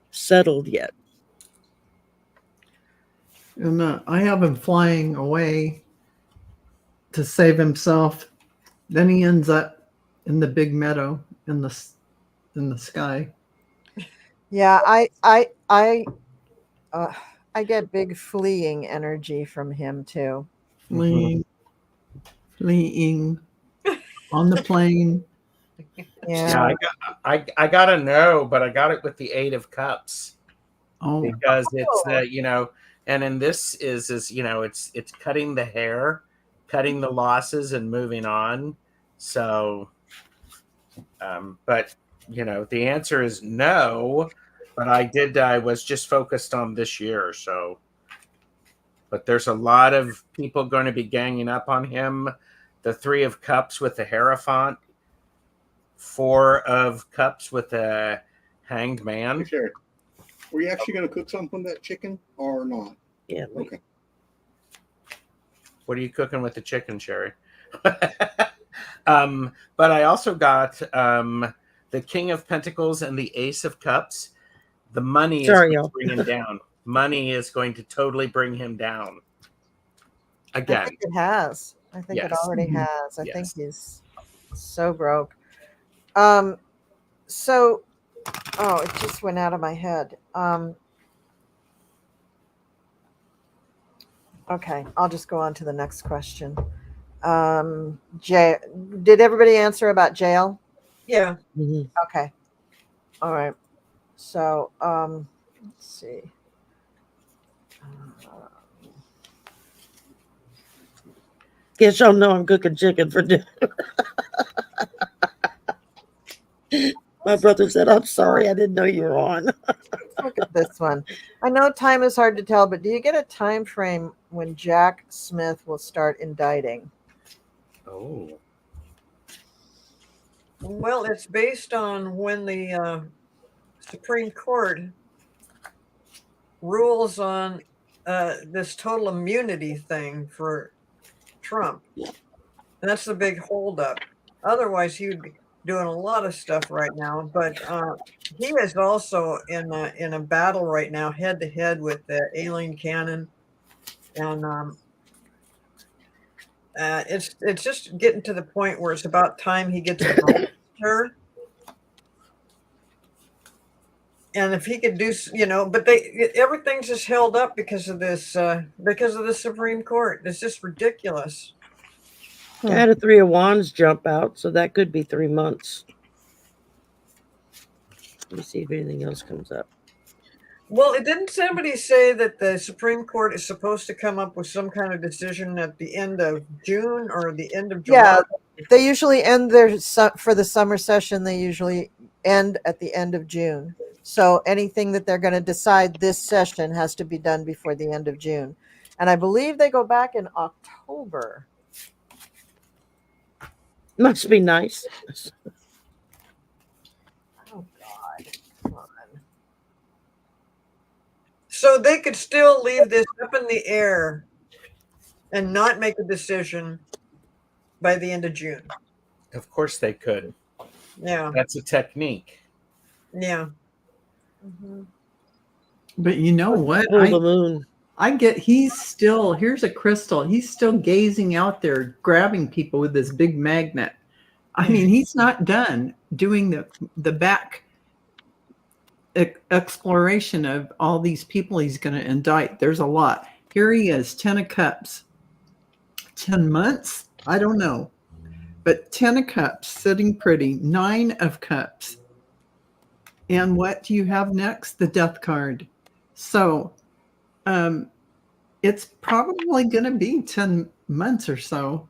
settled yet. And I have him flying away to save himself. Then he ends up in the big meadow in the sky. Yeah, I get big fleeing energy from him too. Fleeing on the plane. Yeah. I got a no, but I got it with the 8 of Cups. Oh, Because it's the, and in this is it's cutting the hair, cutting the losses and moving on. So but the answer is no, but I was just focused on this year. So but there's a lot of people going to be ganging up on him. The 3 of Cups with the Hierophant, 4 of Cups with the Hanged Man. Hey, Shari, were you actually going to cook something from that chicken or not? Yeah. Okay. What are you cooking with the chicken, Shari? But I also got the King of Pentacles and the Ace of Cups. The money is going to bring him down. Money is going to totally bring him down. Again. I think it has. I think it already has. I think he's so broke. So, it just went out of my head. Okay, I'll just go on to the next question. Did everybody answer about jail? Yeah. Mm-hmm. Okay. All right. So, let's see. Guess y'all know I'm cooking chicken for dinner. My brother said, I'm sorry, I didn't know you were on. Let's look at this one. I know time is hard to tell, but do you get a time frame when Jack Smith will start indicting? Oh. Well, it's based on when the Supreme Court rules on this total immunity thing for Trump. And that's the big holdup. Otherwise, he would be doing a lot of stuff right now. But he is also in a battle right now, head to head with Aileen Cannon, and it's just getting to the point where it's about time he gets involved with her. And if he could do, but everything's just held up because of this, because of the Supreme Court. It's just ridiculous. I had a 3 of Wands jump out, so that could be 3 months. Let me see if anything else comes up. Well, didn't somebody say that the Supreme Court is supposed to come up with some kind of decision at the end of June or the end of July? Yeah, they usually end for the summer session. They usually end at the end of June. So anything that they're going to decide this session has to be done before the end of June. And I believe they go back in October. Must be nice. So they could still leave this up in the air and not make a decision by the end of June. Of course they could. Yeah. That's a technique. Yeah. Mhm. But you know what? Pull the moon. He's still, here's a crystal. He's still gazing out there, grabbing people with this big magnet. I mean, he's not done doing the back exploration of all these people he's going to indict. There's a lot. Here he is, 10 of Cups. 10 months? I don't know. But 10 of Cups, sitting pretty. 9 of Cups. And what do you have next? The Death card. So it's probably going to be 10 months or so.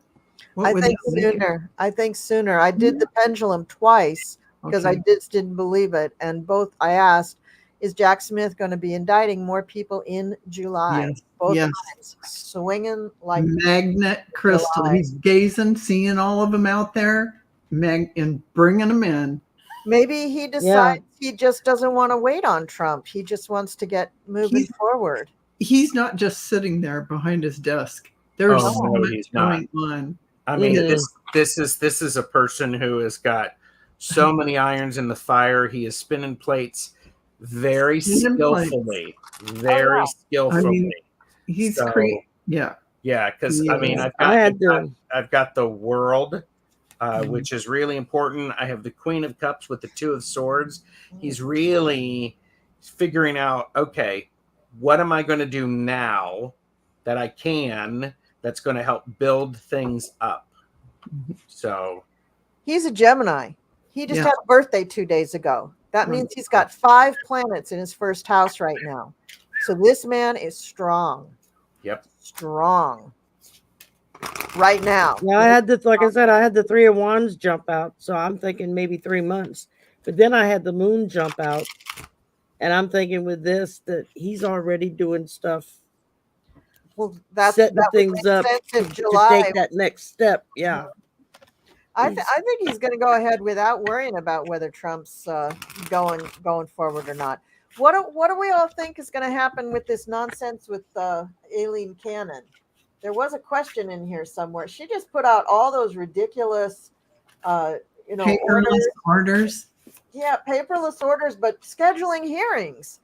What I would think that make it? sooner. I think sooner. I did the pendulum twice because I Okay. just didn't believe it. And both I asked, is Jack Smith going to be indicting more people in July? Yes. Both Yes. times swinging like Magnet crystal. July. He's gazing, seeing all of them out there, and bringing them in. maybe he decides he just doesn't want to wait on Trump. He just wants to get moving forward. He's not just sitting there behind his desk. There's Oh, so no, much he's not. going on. I mean, Mhm. this is a person who has got so many irons in the fire. He is spinning plates very Spinning plates. skillfully. Very yeah. skillfully. He's So, yeah. Yeah, because I mean, Yeah. I've got the World, which is really important. I have the Queen of Cups with the Two of Swords. He's really figuring out, okay, what am I going to do now that I can that's going to help build things up? So He's a Gemini. He just Yeah. had a birthday 2 days ago. That means he's got 5 planets in his first house right now. So this man is strong. Yep. Strong. Right now. Yeah, I had like I said, I had the 3 of Wands jump out, so I'm thinking maybe 3 months. But then I had the moon jump out, and I'm thinking with this that he's already doing stuff, Well, setting that would things make up sense if to July. take that next step. Yeah. I think he's going to go ahead without worrying about whether Trump's going forward or not. What do we all think is going to happen with this nonsense with Aileen Cannon? There was a question in here somewhere. She just put out all those ridiculous, Paperless orders. Yeah, paperless orders, but scheduling hearings.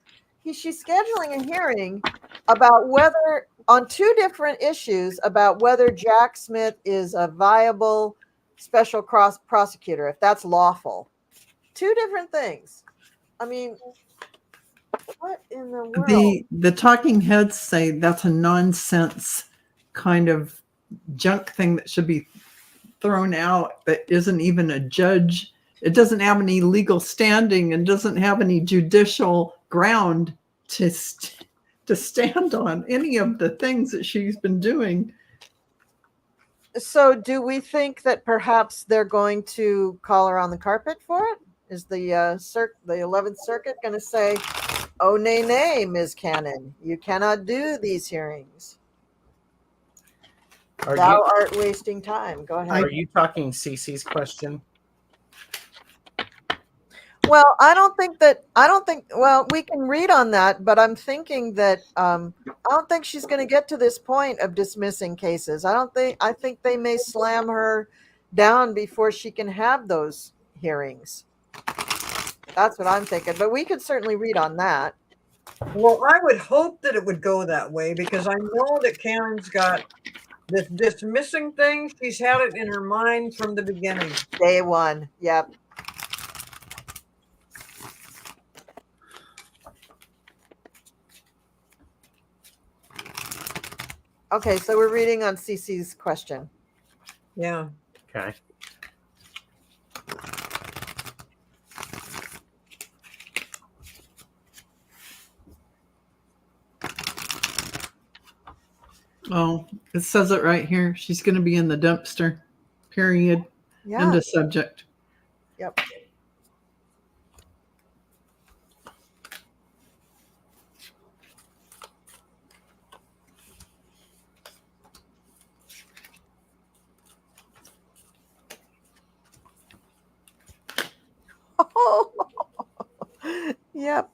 She's scheduling a hearing about whether on 2 different issues about whether Jack Smith is a viable special prosecutor, if that's lawful. 2 different things. I mean, what in the world? The talking heads say that's a nonsense kind of junk thing that should be thrown out, that isn't even a judge. It doesn't have any legal standing and doesn't have any judicial ground to stand on any of the things that she's been doing. So do we think that perhaps they're going to call her on the carpet for it? Is the 11th Circuit going to say, oh, nay, Ms. Cannon, you cannot do these hearings. Thou art wasting time. Go ahead. Are you talking Cece's question? Well, well, we can read on that, but I'm thinking that I don't think she's going to get to this point of dismissing cases. I think they may slam her down before she can have those hearings. That's what I'm thinking, but we could certainly read on that. Well, I would hope that it would go that way because I know that Cannon's got this dismissing thing. She's had it in her mind from the beginning. Day one. Yep. Okay, so we're reading on Cece's question. Yeah. Okay. Oh, it says it right here. She's going to be in the dumpster. Period. Yeah. End of subject. Yep. Oh, yep.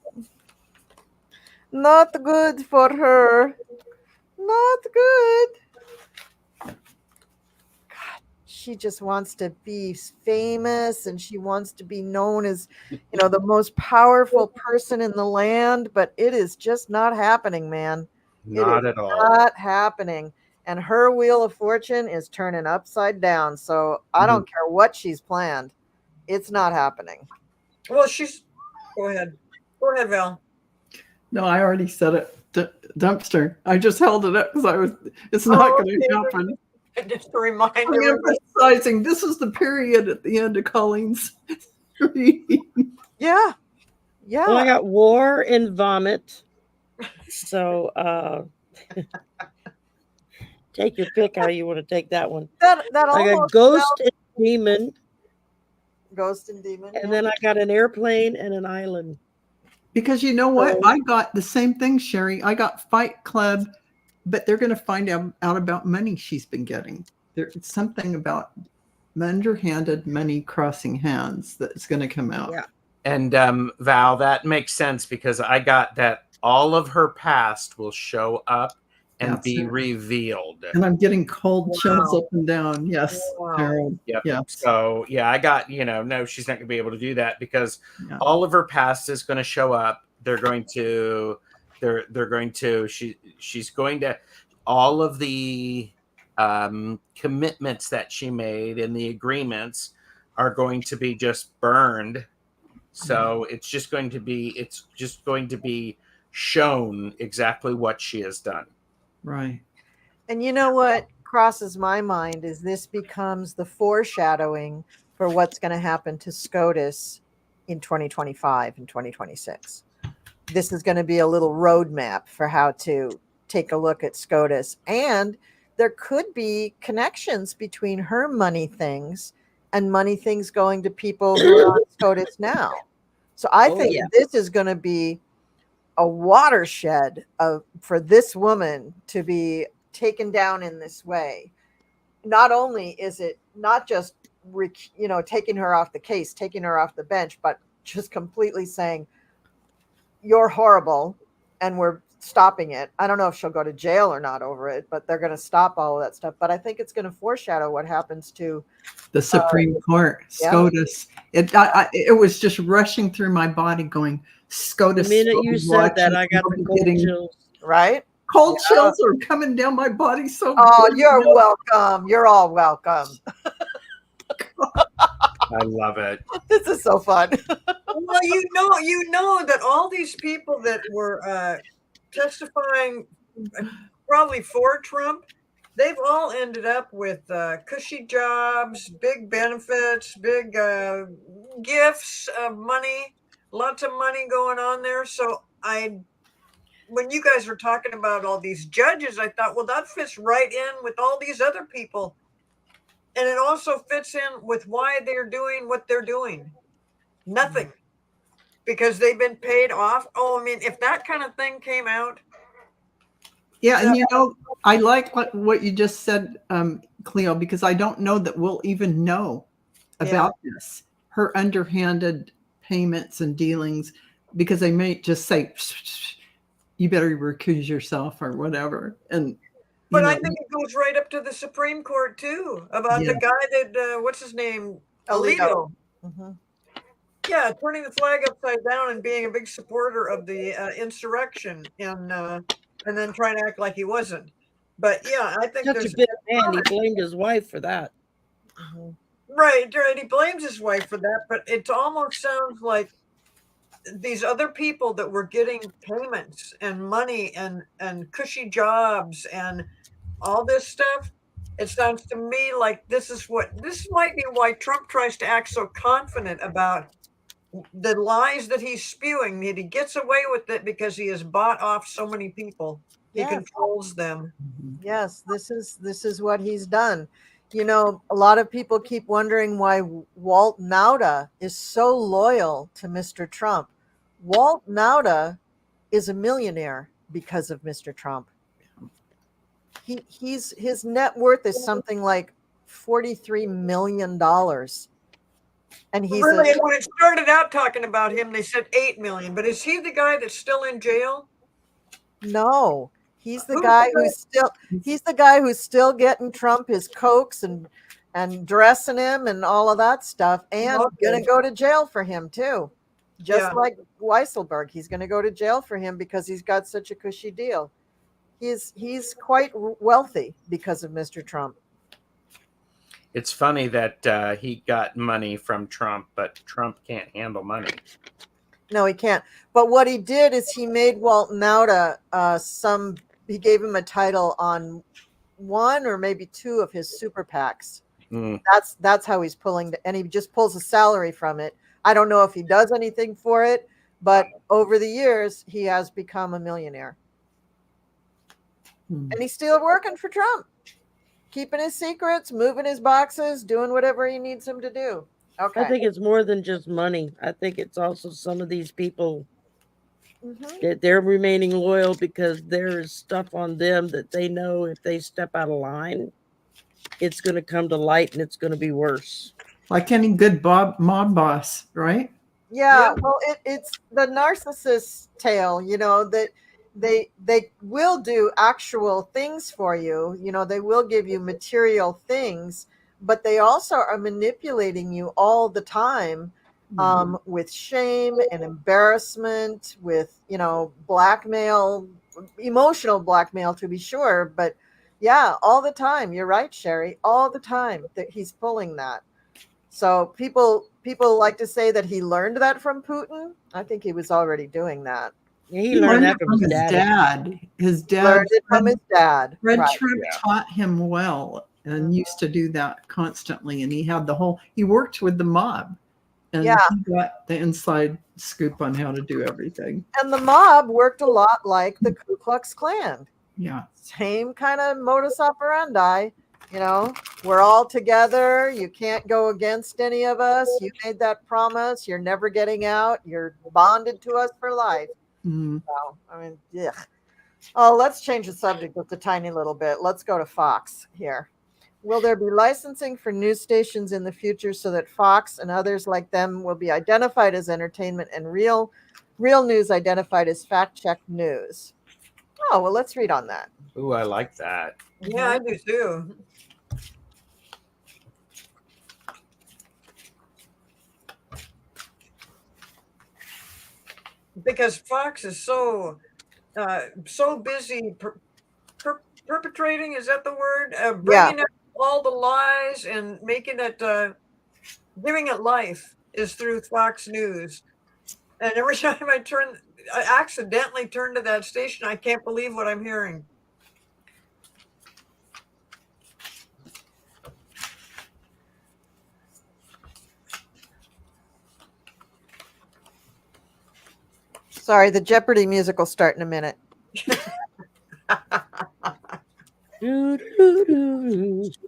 Not good for her. Not good. She just wants to be famous, and she wants to be known as, the most powerful person in the land, but it is just not happening, man. It is Not at all. not happening. And her wheel of fortune is turning upside down. So I don't care what she's planned. It's not happening. Well, go ahead. Go ahead, Val. No, I already said it. Dumpster. I just held it up because it's not going to happen. Just to remind I'm everybody. emphasizing this is the period at the end of Colleen's reading. Yeah. Yeah. Well, I got war and vomit. So take your pick how you want to take that one. That I got almost ghost and demon. Ghost and demon. And then I got an airplane and an island. Because you know what? So- I got the same thing, Shari. I got Fight Club, but they're going to find out about money she's been getting. There's something about underhanded money crossing hands that's going to come out. Yeah. And Val, that makes sense because I got that all of her past will show up and That's be it. revealed. And I'm getting cold chills Wow. up and down. Yes, Wow. Gerald. Yep. Yes. So yeah, I got, no, she's not going to be able to do that because Yeah. all of her past is going to show up. They're going to, she's going to, all of the commitments that she made and the agreements are going to be just burned. So it's just going to be shown exactly what she has done. Right. And you know what crosses my mind is this becomes the foreshadowing for what's going to happen to SCOTUS in 2025 and 2026. This is going to be a little roadmap for how to take a look at SCOTUS. And there could be connections between her money things and money things going to people who are on SCOTUS now. So I think this is going to be a watershed for this woman to be taken down in this way. Not only is it not just taking her off the case, taking her off the bench, but just completely saying you're horrible and we're stopping it. I don't know if she'll go to jail or not over it, but they're going to stop all of that stuff. But I think it's going to foreshadow what happens to the Supreme Court, SCOTUS. It was just rushing through my body going, SCOTUS. The minute you said that, I got the cold chills. Right? Cold chills are coming down my body so Oh, you're welcome. You're all welcome. I love it. This is so fun. Well, you know that all these people that were testifying probably for Trump, they've all ended up with cushy jobs, big benefits, big gifts of money, lots of money going on there. So when you guys were talking about all these judges, I thought, well, that fits right in with all these other people. And it also fits in with why they're doing what they're doing. Nothing. Because they've been paid off. Oh, I mean, if that kind of thing came out. Yeah, and I like what you just said, Cleo, because I don't know that we'll even know about this. Her underhanded payments and dealings, because they may just say, you better recuse yourself or whatever. But I think it goes right up to the Supreme Court, too, about the guy that, what's his name? Alito. Mm-hmm. Yeah, turning the flag upside down and being a big supporter of the insurrection and then trying to act like he wasn't. But yeah, I think Such there's a big man. He blamed his wife for that. Mm-hmm. Right. He blames his wife for that, but it almost sounds like these other people that were getting payments and money and cushy jobs and all this stuff. It sounds to me like this might be why Trump tries to act so confident about the lies that he's spewing, that he gets away with it because he has bought off so many people. He controls them. Yes, this is what he's done. A lot of people keep wondering why Walt Nauta is so loyal to Mr. Trump. Walt Nauta is a millionaire because of Mr. Trump. His net worth is something like $43 million. And he's when it started out talking about him, they said 8 million. But is he the guy that's still in jail? No, he's the Who's guy the he's the guy who's still getting Trump his cokes and dressing him and all of that stuff, and Okay. gonna go to jail for him too. Just Yeah. like Weisselberg, he's gonna go to jail for him because he's got such a cushy deal. He's quite wealthy because of Mr. Trump. It's funny that he got money from Trump, but Trump can't handle money. No, he can't. But what he did is he made Walt Nauta he gave him a title on one or maybe two of his super PACs. Mm. That's how he's pulling, and he just pulls a salary from it. I don't know if he does anything for it, but over the years he has become a millionaire. And he's still working for Trump, keeping his secrets, moving his boxes, doing whatever he needs him to do. Okay. I think it's more than just money. I think it's also some of these people that they're remaining loyal because there is stuff on them that they know if they step out of line, it's going to come to light and it's going to be worse. Like any good mob boss, right? Yeah, well, it's the narcissist tale, that they will do actual things for you. They will give you material things, but they also are manipulating you all the time with shame and embarrassment, with, blackmail, emotional blackmail to be sure. But yeah, all the time. You're right, Shari, all the time that he's pulling that. So people like to say that he learned that from Putin. I think he was already doing that. Yeah, he learned that from his dad. His dad learned it from his dad. Fred Right. Tripp taught him well and used to do that constantly. And he worked with the mob. And he got the inside scoop on how to do everything. And the mob worked a lot like the Ku Klux Klan. Yeah. Same kind of modus operandi. We're all together. You can't go against any of us. You made that promise. You're never getting out. You're bonded to us for life. So, yeah. Oh, let's change the subject just a tiny little bit. Let's go to Fox here. Will there be licensing for news stations in the future so that Fox and others like them will be identified as entertainment and real news identified as fact-checked news? Oh, well, let's read on that. Ooh, I like that. Yeah, I do too. Because Fox is so busy perpetrating, is that the word? Bringing up all the lies and making it, giving it life is through Fox News. And every time I accidentally turn to that station, I can't believe what I'm hearing. Sorry, the Jeopardy music will start in a minute.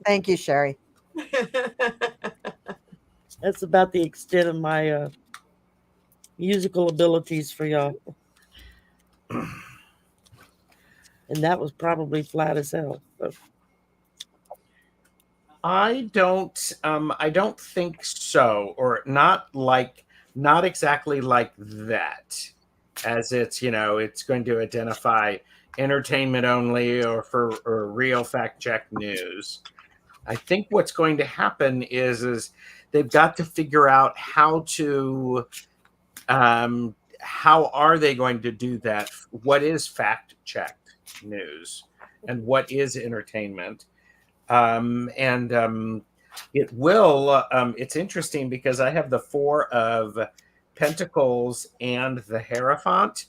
Thank you, Shari. That's about the extent of my musical abilities for y'all. And that was probably flat as hell. So. I don't think so, or not exactly like that, as it's, it's going to identify entertainment only or real fact check news. I think what's going to happen is they've got to figure out how are they going to do that? What is fact checked news and what is entertainment? It will, it's interesting because I have the Four of Pentacles and the Hierophant.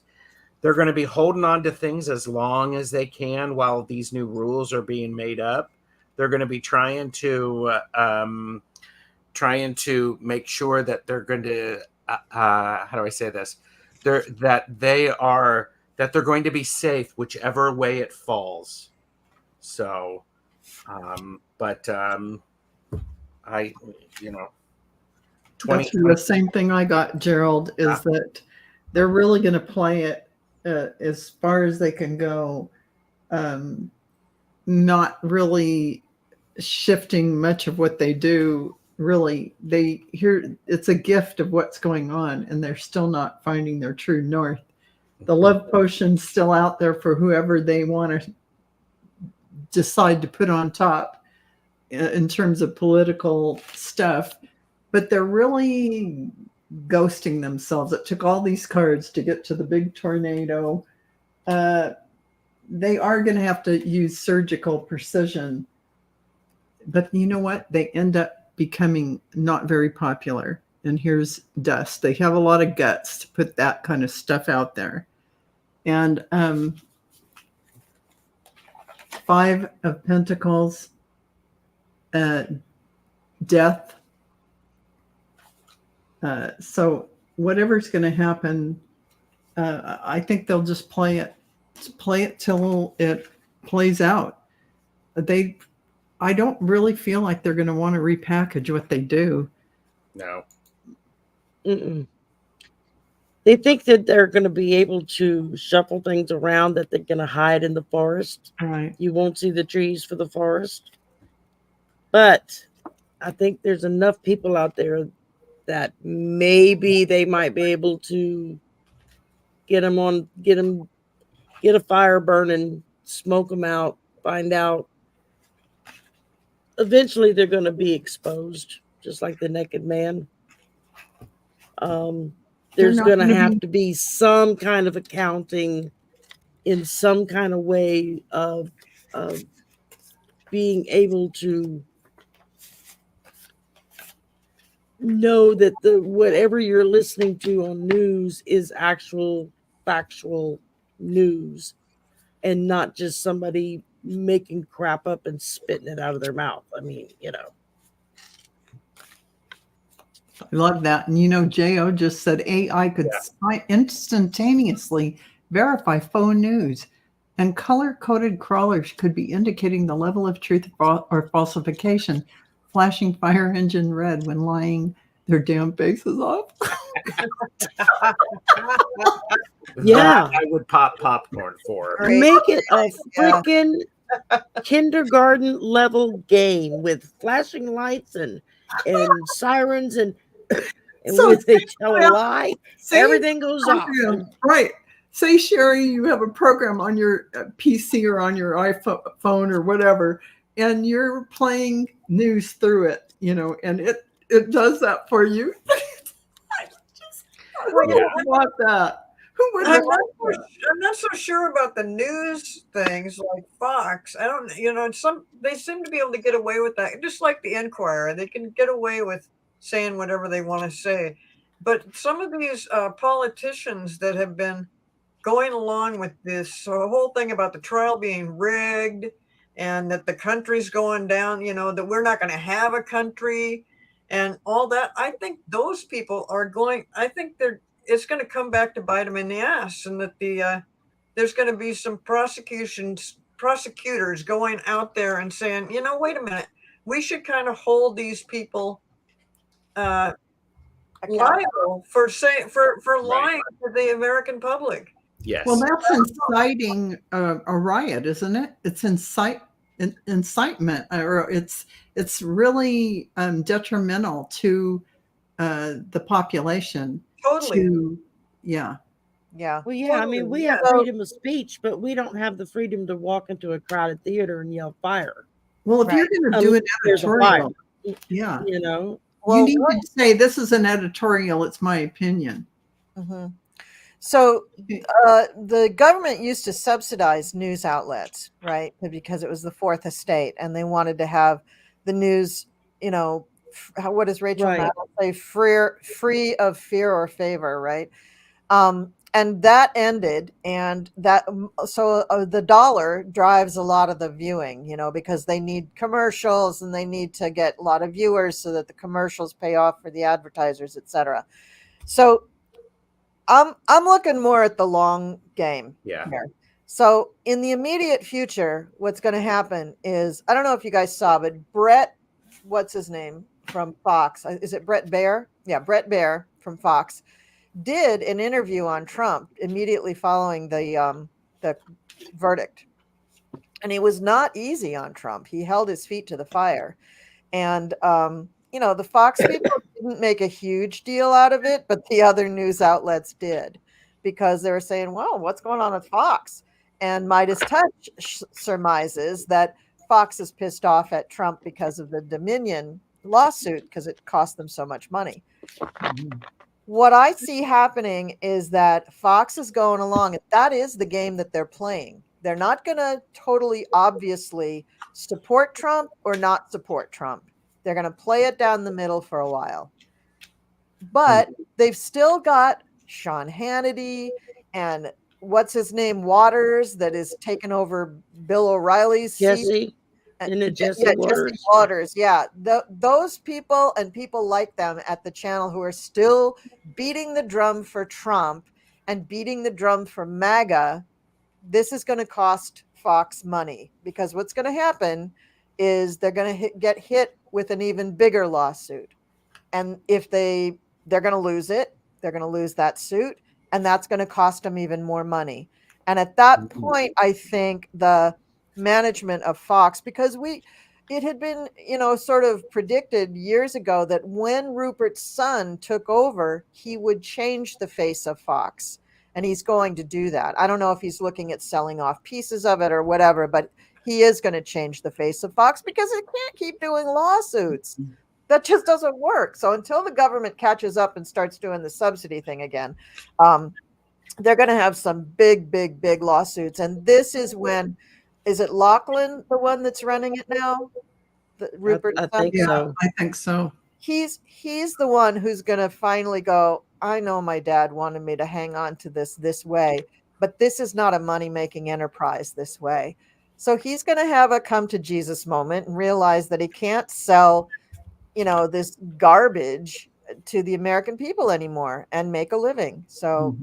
They're going to be holding on to things as long as they can while these new rules are being made up. They're going to be trying to make sure that they're going to, how do I say this? That they're going to be safe whichever way it falls. So, that's the same thing I got, Gerald, is that they're really going to play it as far as they can go, not really shifting much of what they do. Really, it's a gift of what's going on, and they're still not finding their true north. the love potion's still out there for whoever they want to decide to put on top in terms of political stuff. But they're really ghosting themselves. It took all these cards to get to the big tornado. They are going to have to use surgical precision. But you know what? They end up becoming not very popular. And here's dust. They have a lot of guts to put that kind of stuff out there. And Five of Pentacles, death. So whatever's going to happen, I think they'll just play it till it plays out. I don't really feel like they're going to want to repackage what they do. No. Mm-mm. They think that they're going to be able to shuffle things around, that they're going to hide in the forest. Right. You won't see the trees for the forest. But I think there's enough people out there that maybe they might be able to get a fire burning, smoke them out, find out. Eventually they're going to be exposed, just like the naked man. There's going to have to be some kind of accounting in some kind of way of being able to know that whatever you're listening to on news is actual factual news and not just somebody making crap up and spitting it out of their mouth. I mean, I love that. And Jo just said AI could instantaneously verify faux news, and color-coded crawlers could be indicating the level of truth or falsification, flashing fire engine red when lying their damn faces off. Yeah. That I would pop popcorn for. Make it a freaking kindergarten level game with flashing lights and sirens and So when they tell a lie, everything goes off. Right. Say, Shari, you have a program on your PC or on your iPhone or whatever, and you're playing news through it, and it does that for you. I don't want that. Who would I'm not so sure about the news things like Fox. I don't, they seem to be able to get away with that. Just like the Enquirer, they can get away with saying whatever they want to say. But some of these politicians that have been going along with this whole thing about the trial being rigged and that the country's going down, that we're not going to have a country and all that. I think those people it's going to come back to bite them in the ass, and that there's going to be some prosecutors going out there and saying, wait a minute, we should kind of hold these people liable for lying to the American public. Yes. Well, that's inciting a riot, isn't it? It's incitement, or it's really detrimental to the population. Totally. Yeah. Well, yeah, I mean, we have freedom of speech, but we don't have the freedom to walk into a crowded theater and yell fire. Well, if you're going to do an editorial, you need to say, this is an editorial, it's my opinion. Mm-hmm. So the government used to subsidize news outlets, right? Because it was the fourth estate, and they wanted to have the news, what does Rachel Maddow say? Free of fear or favor, right? And that ended, and the dollar drives a lot of the viewing, because they need commercials and they need to get a lot of viewers so that the commercials pay off for the advertisers, etc. So I'm looking more at the long game here. So in the immediate future, what's going to happen is, I don't know if you guys saw, but Brett, what's his name from Fox? Is it Brett Baer? Yeah, Brett Baer from Fox did an interview on Trump immediately following the verdict. And it was not easy on Trump. He held his feet to the fire. And, the Fox people didn't make a huge deal out of it, but the other news outlets did. because they were saying, well, what's going on with Fox? And Midas Touch surmises that Fox is pissed off at Trump because of the Dominion lawsuit because it cost them so much money. What I see happening is that Fox is going along, and that is the game that they're playing. They're not going to totally obviously support Trump or not support Trump. They're going to play it down the middle for a while. But they've still got Sean Hannity and what's his name, Waters, that is taking over Bill O'Reilly's seat. Jesse. Jesse Waters. Jesse Waters, yeah. Those people and people like them at the channel who are still beating the drum for Trump and beating the drum for MAGA, this is going to cost Fox money, because what's going to happen is they're going to get hit with an even bigger lawsuit. And if they're going to lose it, they're going to lose that suit, and that's going to cost them even more money. And at that point, I think the management of Fox, because it had been, sort of predicted years ago that when Rupert's son took over, he would change the face of Fox, and he's going to do that. I don't know if he's looking at selling off pieces of it or whatever, but he is going to change the face of Fox because it can't keep doing lawsuits. That just doesn't work. So until the government catches up and starts doing the subsidy thing again, they're going to have some big, big, big lawsuits. And this is when, is it Lachlan, the one that's running it now? Rupert? I think so. I think so. He's the one who's going to finally go, I know my dad wanted me to hang on to this way, but this is not a money-making enterprise this way. So he's going to have a come to Jesus moment and realize that he can't sell, this garbage to the American people anymore and make a living. So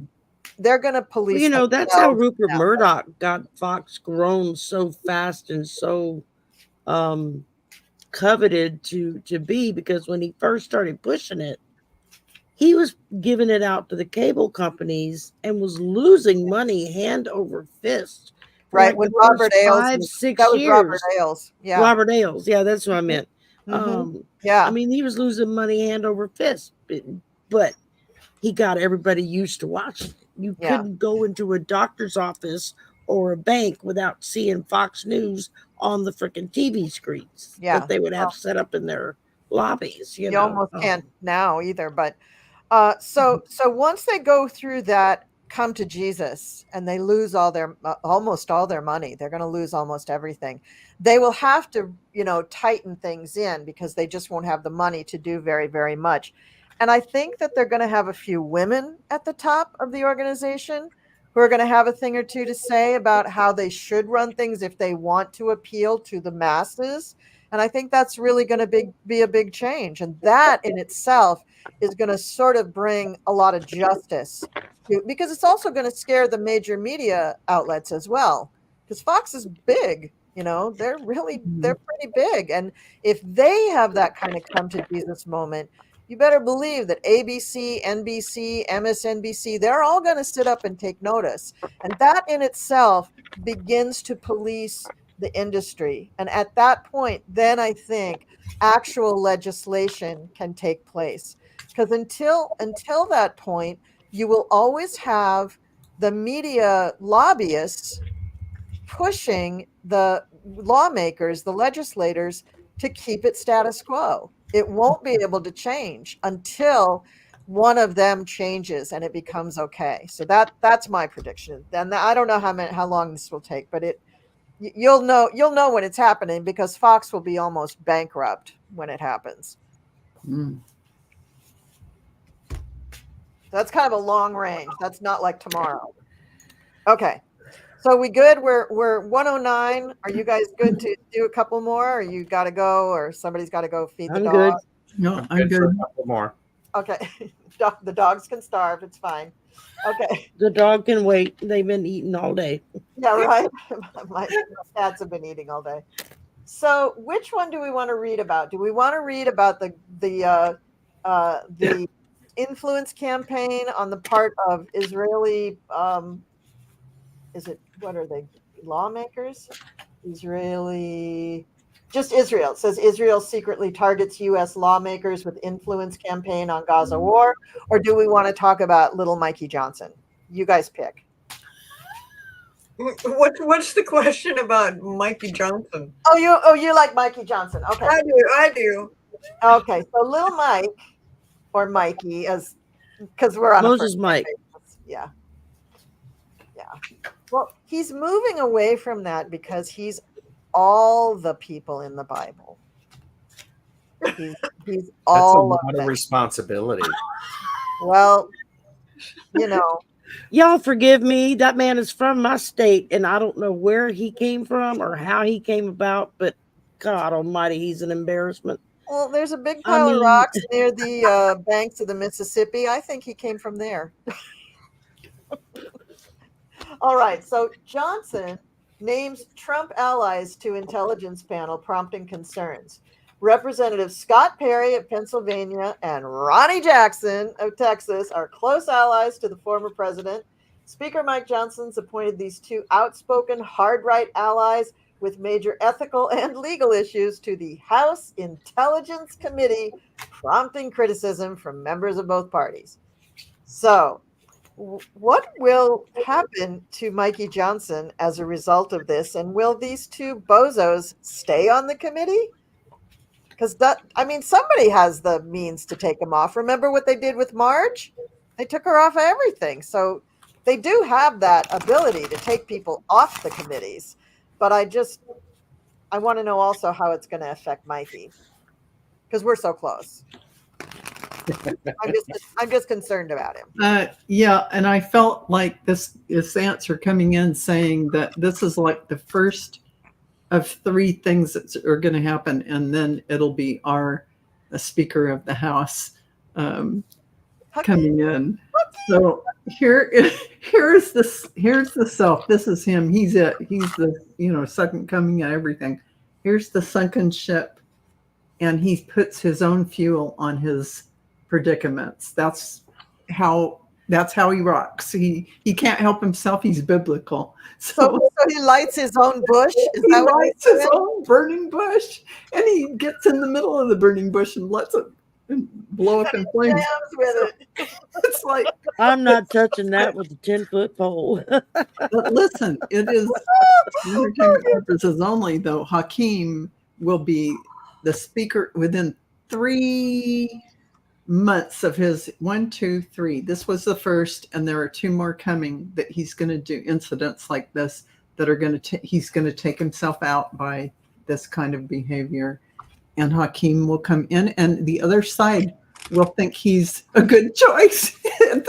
they're going to police. That's how Rupert Murdoch got Fox grown so fast and so coveted to be, because when he first started pushing it, he was giving it out to the cable companies and was losing money hand over fist. Right, with Robert Ailes. 5-6 years. Robert Ailes. Yeah. Robert Ailes. Yeah, that's what I meant. Yeah. I mean, he was losing money hand over fist, but he got everybody used to watching it. You couldn't go into a doctor's office or a bank without seeing Fox News on the freaking TV screens that they would have set up in their lobbies. You almost can't now either. But so once they go through that come to Jesus and they lose almost all their money, they're going to lose almost everything. They will have to, tighten things in because they just won't have the money to do very, very much. And I think that they're going to have a few women at the top of the organization who are going to have a thing or two to say about how they should run things if they want to appeal to the masses. And I think that's really going to be a big change. And that in itself is going to sort of bring a lot of justice to, because it's also going to scare the major media outlets as well. Because Fox is big, they're pretty big. And if they have that kind of come to Jesus moment, you better believe that ABC, NBC, MSNBC, they're all going to sit up and take notice. And that in itself begins to police the industry. And at that point, then I think actual legislation can take place. Because until that point, you will always have the media lobbyists pushing the lawmakers, the legislators, to keep it status quo. It won't be able to change until one of them changes and it becomes okay. So that's my prediction. And I don't know how long this will take, but you'll know when it's happening, because Fox will be almost bankrupt when it happens. That's kind of a long range. That's not like tomorrow. Okay. So we good? We're 109. Are you guys good to do a couple more, or you got to go, or somebody's got to go feed the dog? Good. No, I'm good. A couple more. Okay. The dogs can starve. It's fine. Okay. The dog can wait. They've been eating all day. Yeah, right. My cats have been eating all day. So which one do we want to read about? Do we want to read about the influence campaign on the part of Israeli, what are they, lawmakers? Just Israel. It says Israel secretly targets U.S. lawmakers with influence campaign on Gaza war. Or do we want to talk about little Mikey Johnson? You guys pick. What's the question about Mikey Johnson? Oh, you like Mikey Johnson. Okay. I do. Okay. So little Mike or Mikey, because we're on a Moses first Mike. basis. Yeah. Well, he's moving away from that because he's all the people in the Bible. He's That's all a of lot them. of responsibility. Well, you know, Y'all forgive me. That man is from my state, and I don't know where he came from or how he came about, but God almighty, he's an embarrassment. well, there's a big I pile of mean- rocks near the banks of the Mississippi. I think he came from there. All right. So Johnson names Trump allies to intelligence panel, prompting concerns. Representative Scott Perry of Pennsylvania and Ronnie Jackson of Texas are close allies to the former president. Speaker Mike Johnson's appointed these two outspoken hard-right allies with major ethical and legal issues to the House Intelligence Committee, prompting criticism from members of both parties. So, what will happen to Mikey Johnson as a result of this? And will these two bozos stay on the committee? Because somebody has the means to take them off. Remember what they did with Marge? They took her off of everything. So they do have that ability to take people off the committees. But I want to know also how it's going to affect Mikey, because we're so close. I'm just concerned about him. Yeah, and I felt like this answer coming in saying that this is like the first of three things that are going to happen, and then it'll be the Speaker of the House coming in. So here's the self. This is him. He's the second coming of everything. Here's the sunken ship, and he puts his own fuel on his predicaments. That's how he rocks. He can't help himself. He's biblical. So he lights his own bush. Is He that what lights his own burning bush, and he gets in the middle of the burning bush and lets it blow up in flames. jams with it? It's like, I'm not touching that with a 10-foot pole. but listen, it is entertainment purposes only, though. Hakeem will be the speaker within 3 months of his 1, 2, 3. This was the first, and there are 2 more coming that he's going to do incidents like this that are going to he's going to take himself out by this kind of behavior, and Hakeem will come in, and the other side will think he's a good choice. I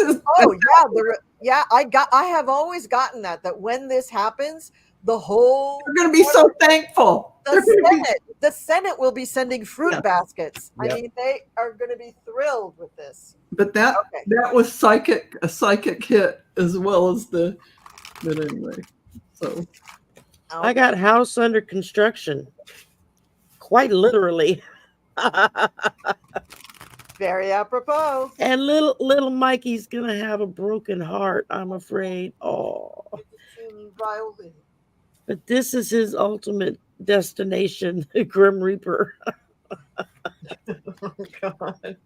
have always gotten that when this happens, the whole They're going to be so thankful. the Senate will be sending fruit baskets. Yep. I mean, they are going to be thrilled with this. But that was a psychic hit as well as but anyway. So I got house under construction. Quite literally. Very apropos. And little Mikey's gonna have a broken heart, I'm afraid. Oh. But this is his ultimate destination, the Grim Reaper. Oh, God.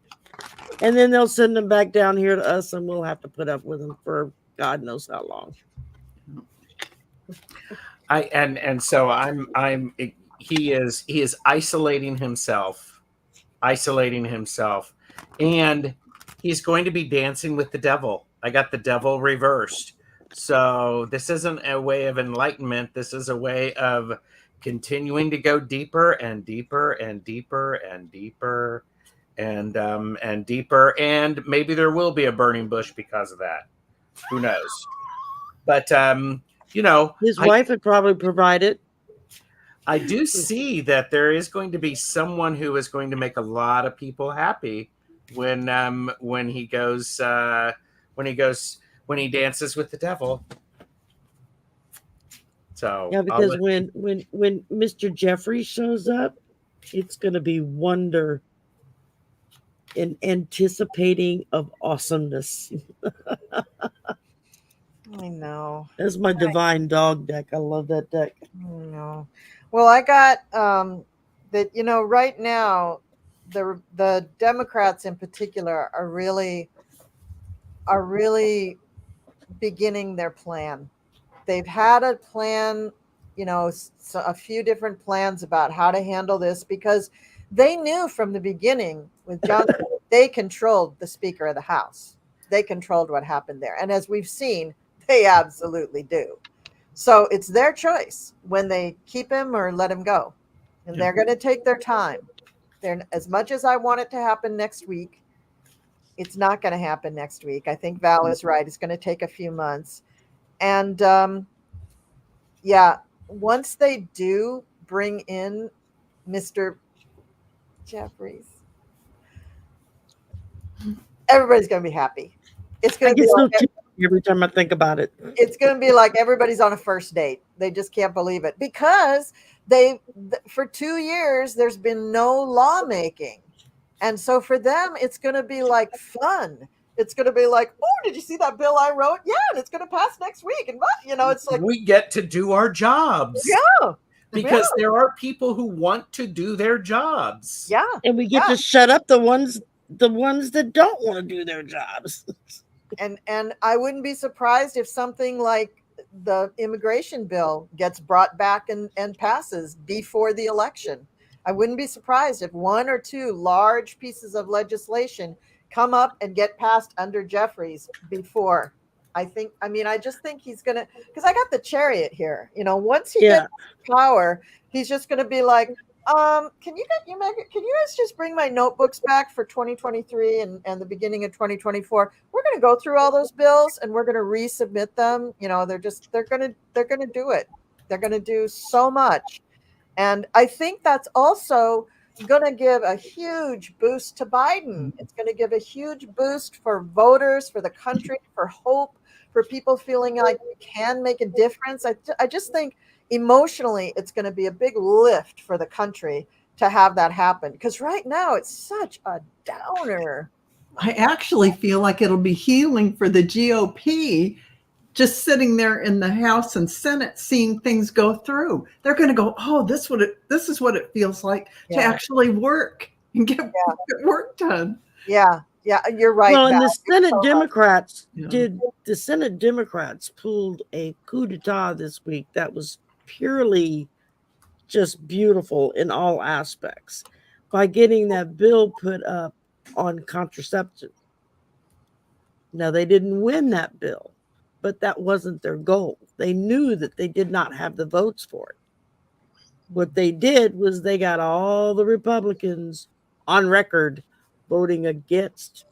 And then they'll send him back down here to us, and we'll have to put up with him for God knows how long. He is isolating himself, and he's going to be dancing with the devil. I got the devil reversed. So this isn't a way of enlightenment. This is a way of continuing to go deeper and deeper and deeper and deeper and deeper. And maybe there will be a burning bush because of that. Who knows? But his wife would probably provide it. I do see that there is going to be someone who is going to make a lot of people happy when he dances with the devil. So yeah, because when Mr. Jeffrey shows up, it's going to be wonder and anticipating of awesomeness. I know. That's my divine dog deck. I love that deck. I know. Well, I got that. Right now, the Democrats in particular are really beginning their plan. They've had a plan, you know, a few different plans about how to handle this, because they knew from the beginning with Johnson, they controlled the Speaker of the House. They controlled what happened there. And as we've seen, they absolutely do. So it's their choice when they keep him or let him go. And they're going to take their time. They're, as much as I want it to happen next week, it's not going to happen next week. I think Val is right. It's going to take a few months. And yeah, once they do bring in Mr. Jeffries, everybody's going to be happy. It's going to be like, every time I think about it. It's going to be like everybody's on a first date. They just can't believe it, because for 2 years, there's been no lawmaking. And so for them, it's going to be like fun. It's going to be like, oh, did you see that bill I wrote? Yeah, and it's going to pass next week. And you know, it's like, we get to do our jobs. Yeah. Because there are people who want to do their jobs. Yeah. And we get to shut up the ones that don't want to do their jobs. And I wouldn't be surprised if something like the immigration bill gets brought back and passes before the election. I wouldn't be surprised if 1 or 2 large pieces of legislation come up and get passed under Jeffries before. I just think he's going to, because I got the Chariot here. You know, once he gets power, he's just going to be like, can you guys just bring my notebooks back for 2023 and the beginning of 2024? We're going to go through all those bills and we're going to resubmit them. You know, they're going to do it. They're going to do so much. And I think that's also going to give a huge boost to Biden. It's going to give a huge boost for voters, for the country, for hope, for people feeling like we can make a difference. I just think emotionally, it's going to be a big lift for the country to have that happen. Because right now, it's such a downer. I actually feel like it'll be healing for the GOP, just sitting there in the House and Senate, seeing things go through. They're going to go, oh, this is what it feels like to actually work and get work done. Yeah, you're right. Well, and the Senate Democrats the Senate Democrats pulled a coup d'etat this week that was purely just beautiful in all aspects by getting that bill put up on contraception. Now, they didn't win that bill, but that wasn't their goal. They knew that they did not have the votes for it. What they did was they got all the Republicans on record voting against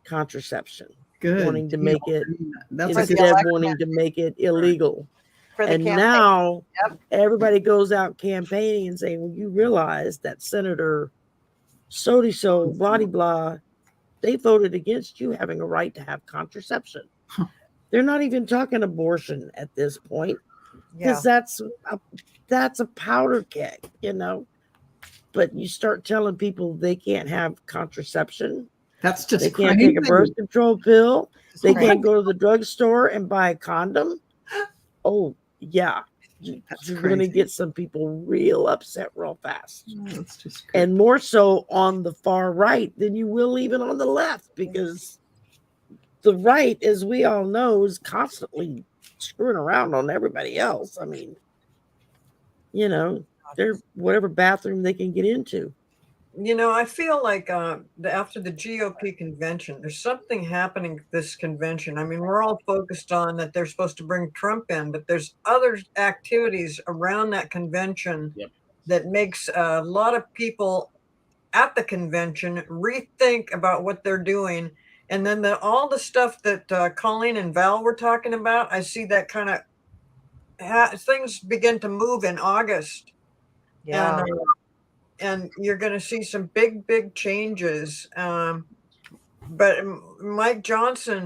contraception, wanting to make it instead wanting to make it illegal. And now everybody goes out campaigning and saying, well, you realize that Senator so blah blah, they voted against you having a right to have contraception. They're not even talking abortion at this point, because that's a powder keg, you know. But you start telling people they can't have contraception. That's just they can't take a birth control pill. They can't go to the drugstore and buy a condom. Oh yeah, you're going to get some people real upset real fast. That's just and more so on the far right than you will even on the left, because the right, as we all know, is constantly screwing around on everybody else. I mean, you know, they're whatever bathroom they can get into. You know, I feel like after the GOP convention, there's something happening at this convention. I mean, we're all focused on that they're supposed to bring Trump in, but there's other activities around that convention that makes a lot of people at the convention rethink about what they're doing. And then all the stuff that Colleen and Val were talking about, I see that kind of things begin to move in August. Yeah. And you're going to see some big changes. But Mike Johnson,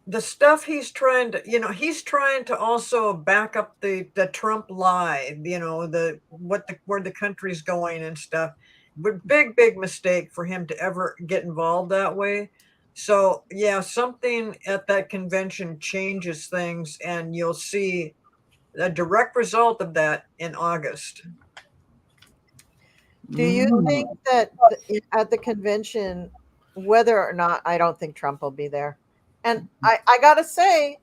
the stuff he's trying to, you know, he's trying to also back up the Trump lie, you know, where the country's going and stuff. But big mistake for him to ever get involved that way. So yeah, something at that convention changes things, and you'll see a direct result of that in August. Do you think that at the convention, whether or not, I don't think Trump will be there, And I gotta say,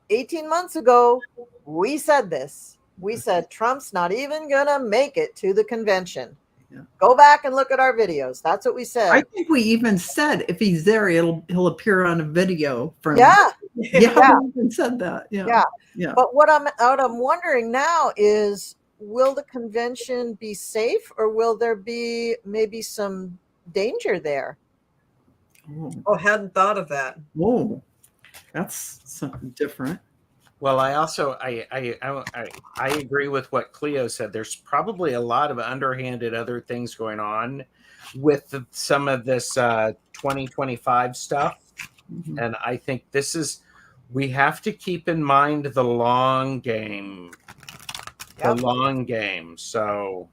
18 months ago, we said this. We said Trump's not even gonna make it to the convention. Yeah. Go back and look at our videos. That's what we said. I think we even said if he's there, he'll appear on a video from. Yeah. Yeah, we even said that. Yeah. But what I'm wondering now is, will the convention be safe, or will there be maybe some danger there? Oh, hadn't thought of that. Whoa, that's something different. Well, I also I agree with what Cleo said. There's probably a lot of underhanded other things going on with some of this 2025 stuff, and I think we have to keep in mind the long game. Yep. The long game. So.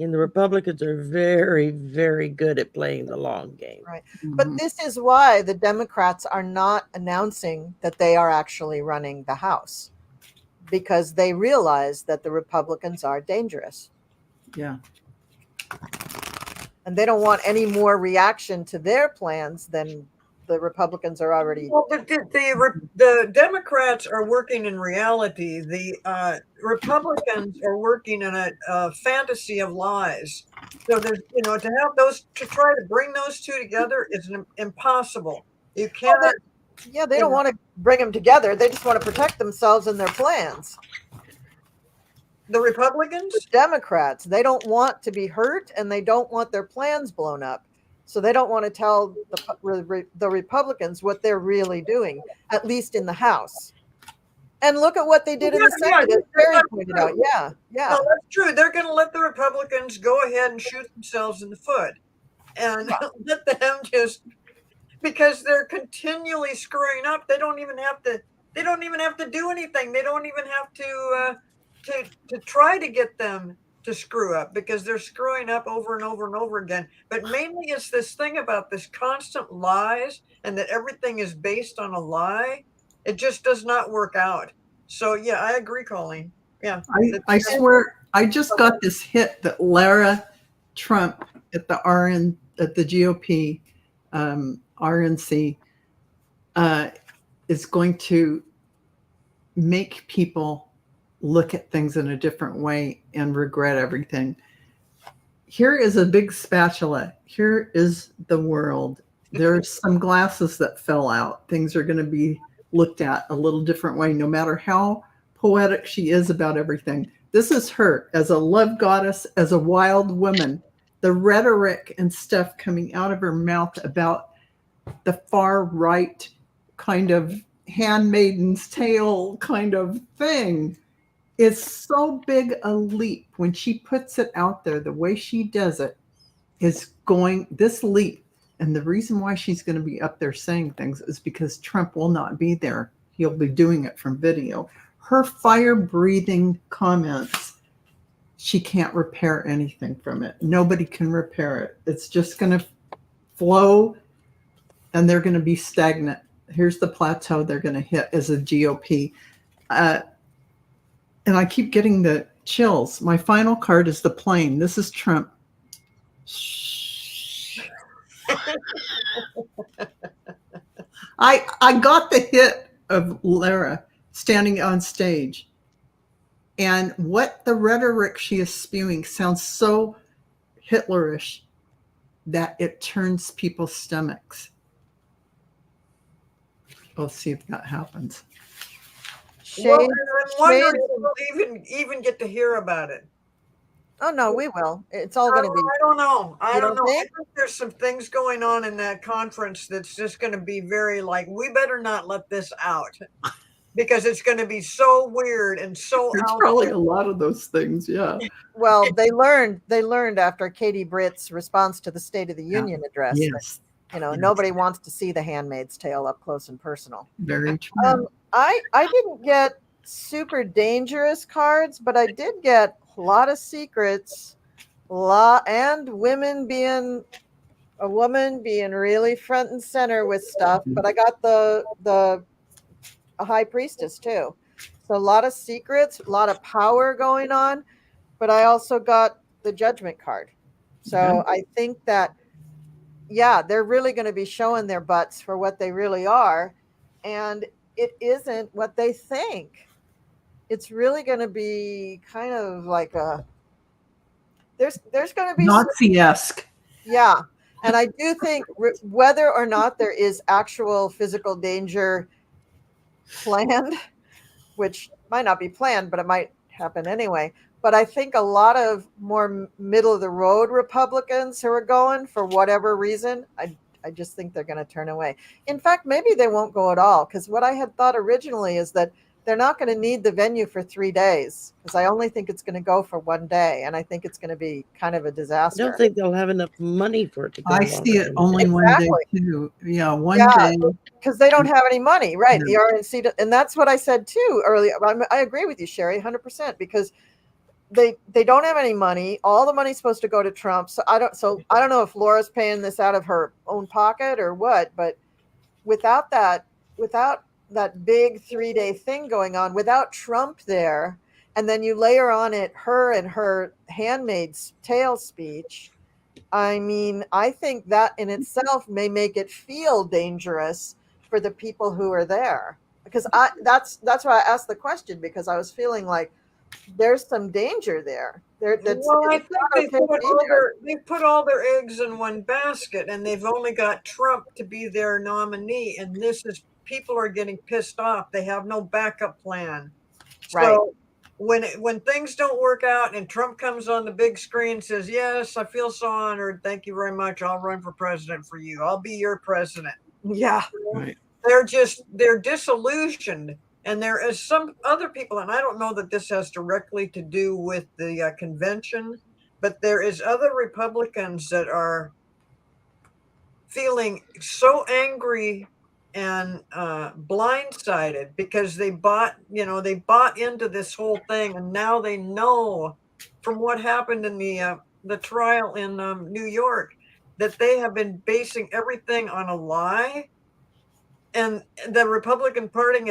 And the Republicans are very, very good at playing the long game. Right. But this is why the Democrats are not announcing that they are actually running the House, because they realize that the Republicans are dangerous. Yeah. And they don't want any more reaction to their plans than the Republicans are already. Well, the Democrats are working in reality. The Republicans are working in a fantasy of lies. So there's, to have to try to bring those two together is impossible. You can't. Yeah, they don't want to bring them together. They just want to protect themselves and their plans. The Republicans? The Democrats, they don't want to be hurt, and they don't want their plans blown up. So they don't want to tell the Republicans what they're really doing, at least in the House. And look at what they did in the Senate, as Shari pointed out. Yeah. No, that's true. They're going to let the Republicans go ahead and shoot themselves in the foot, and let them just, because they're continually screwing up. They don't even have to. They don't even have to do anything. They don't even have to try to get them to screw up, because they're screwing up over and over and over again. But mainly it's this thing about this constant lies, and that everything is based on a lie. It just does not work out. So yeah, I agree, Colleen. Yeah. I swear, I just got this hit that Lara Trump at the GOP RNC is going to make people look at things in a different way and regret everything. Here is a big spatula. Here is the world. There's some glasses that fell out. Things are going to be looked at a little different way, no matter how poetic she is about everything. This is her as a love goddess, as a wild woman. The rhetoric and stuff coming out of her mouth about the far right kind of Handmaid's Tale kind of thing is so big a leap. When she puts it out there, the way she does it is going this leap. And the reason why she's going to be up there saying things is because Trump will not be there. He'll be doing it from video. Her fire-breathing comments, she can't repair anything from it. Nobody can repair it. It's just going to flow, and they're going to be stagnant. Here's the plateau they're going to hit as a GOP. And I keep getting the chills. My final card is the plane. This is Trump. I got the hit of Lara standing on stage, and what the rhetoric she is spewing sounds so Hitlerish that it turns people's stomachs. We'll see if that happens. Well, I'm wondering if we'll even get to hear about it. Oh no, we will. It's all going to be. I don't know. I don't know. I think think there's some things going on in that conference that's just going to be very like, we better not let this out, because it's going to be so weird and so. There's probably a lot of those things. Yeah. Well, they learned after Katie Britt's response to the State of the Union address. Yes. That, nobody wants to see the Handmaid's Tale up close and personal. Very true. I didn't get super dangerous cards, but I did get a lot of secrets, and a woman being really front and center with stuff. But I got a high priestess too, so a lot of secrets, a lot of power going on. But I also got the Judgment card, so I think that yeah, they're really going to be showing their butts for what they really are. And it isn't what they think. It's really going to be kind of like there's going to be Nazi-esque. yeah. And I do think whether or not there is actual physical danger planned, which might not be planned, but it might happen anyway. But I think a lot of more middle of the road Republicans who are going for whatever reason, I just think they're going to turn away. In fact, maybe they won't go at all, because what I had thought originally is that they're not going to need the venue for 3 days, because I only think it's going to go for 1 day, and I think it's going to be kind of a I disaster. don't think they'll have enough money for it to go. I see it only one day too. Yeah, one day. Because they don't have any money, right? The RNC, and that's what I said too earlier. I agree with you, Shari, 100%, because they don't have any money. All the money's supposed to go to Trump. So I don't know if Laura's paying this out of her own pocket or what, but without that big 3-day thing going on, without Trump there, and then you layer on it her and her Handmaid's Tale speech, I mean, I think that in itself may make it feel dangerous for the people who are there. Because that's why I asked the question, because I was feeling like there's some danger there. Well, I think they put all their eggs in one basket, and they've only got Trump to be their nominee. And people are getting pissed off. They have no backup plan. Right. So when things don't work out and Trump comes on the big screen and says, "Yes, I feel so honored. Thank you very much. I'll run for president for you. I'll be your president." Yeah. Right. They're disillusioned. And there is some other people, and I don't know that this has directly to do with the convention, but there is other Republicans that are feeling so angry and blindsided because they bought into this whole thing, and now they know from what happened in the trial in New York that they have been basing everything on a lie, and the Republican Party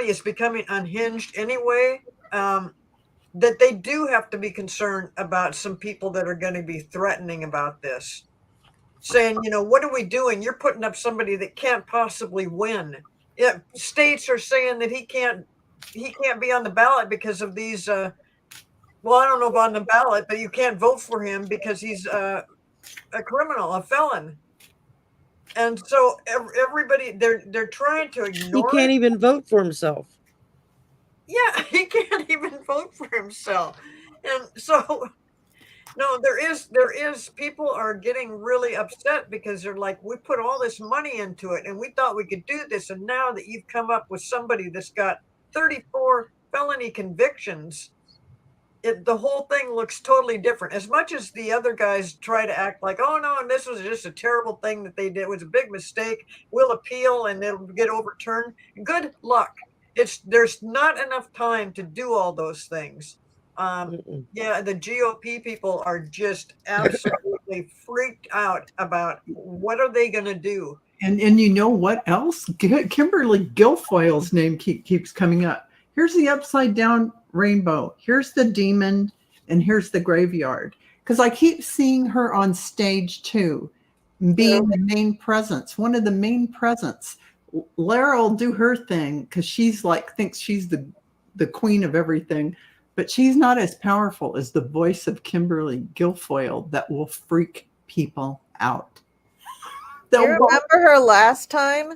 is becoming unhinged anyway, that they do have to be concerned about some people that are going to be threatening about this, saying, what are we doing? You're putting up somebody that can't possibly win. Yeah, states are saying that he can't be on the ballot because of these well, I don't know about on the ballot, but you can't vote for him because he's a criminal, a felon. And so everybody, they're trying to ignore He can't even vote for himself. Yeah, he can't even vote for himself. And so, no, there is people are getting really upset because they're like, we put all this money into it and we thought we could do this. And now that you've come up with somebody that's got 34 felony convictions, the whole thing looks totally different. As much as the other guys try to act like, oh no, and this was just a terrible thing that they did. It was a big mistake. We'll appeal and it'll get overturned. Good luck. There's not enough time to do all those things. Yeah, the GOP people are just absolutely freaked out about what are they going to do. And you know what else? Kimberly Guilfoyle's name keeps coming up. Here's the upside down rainbow. Here's the demon, and here's the graveyard. Because I keep seeing her on stage too, being the main presence, one of the main presents. Lara will do her thing because she's thinks she's the queen of everything, but she's not as powerful as the voice of Kimberly Guilfoyle that will freak people out. Do you remember her last time?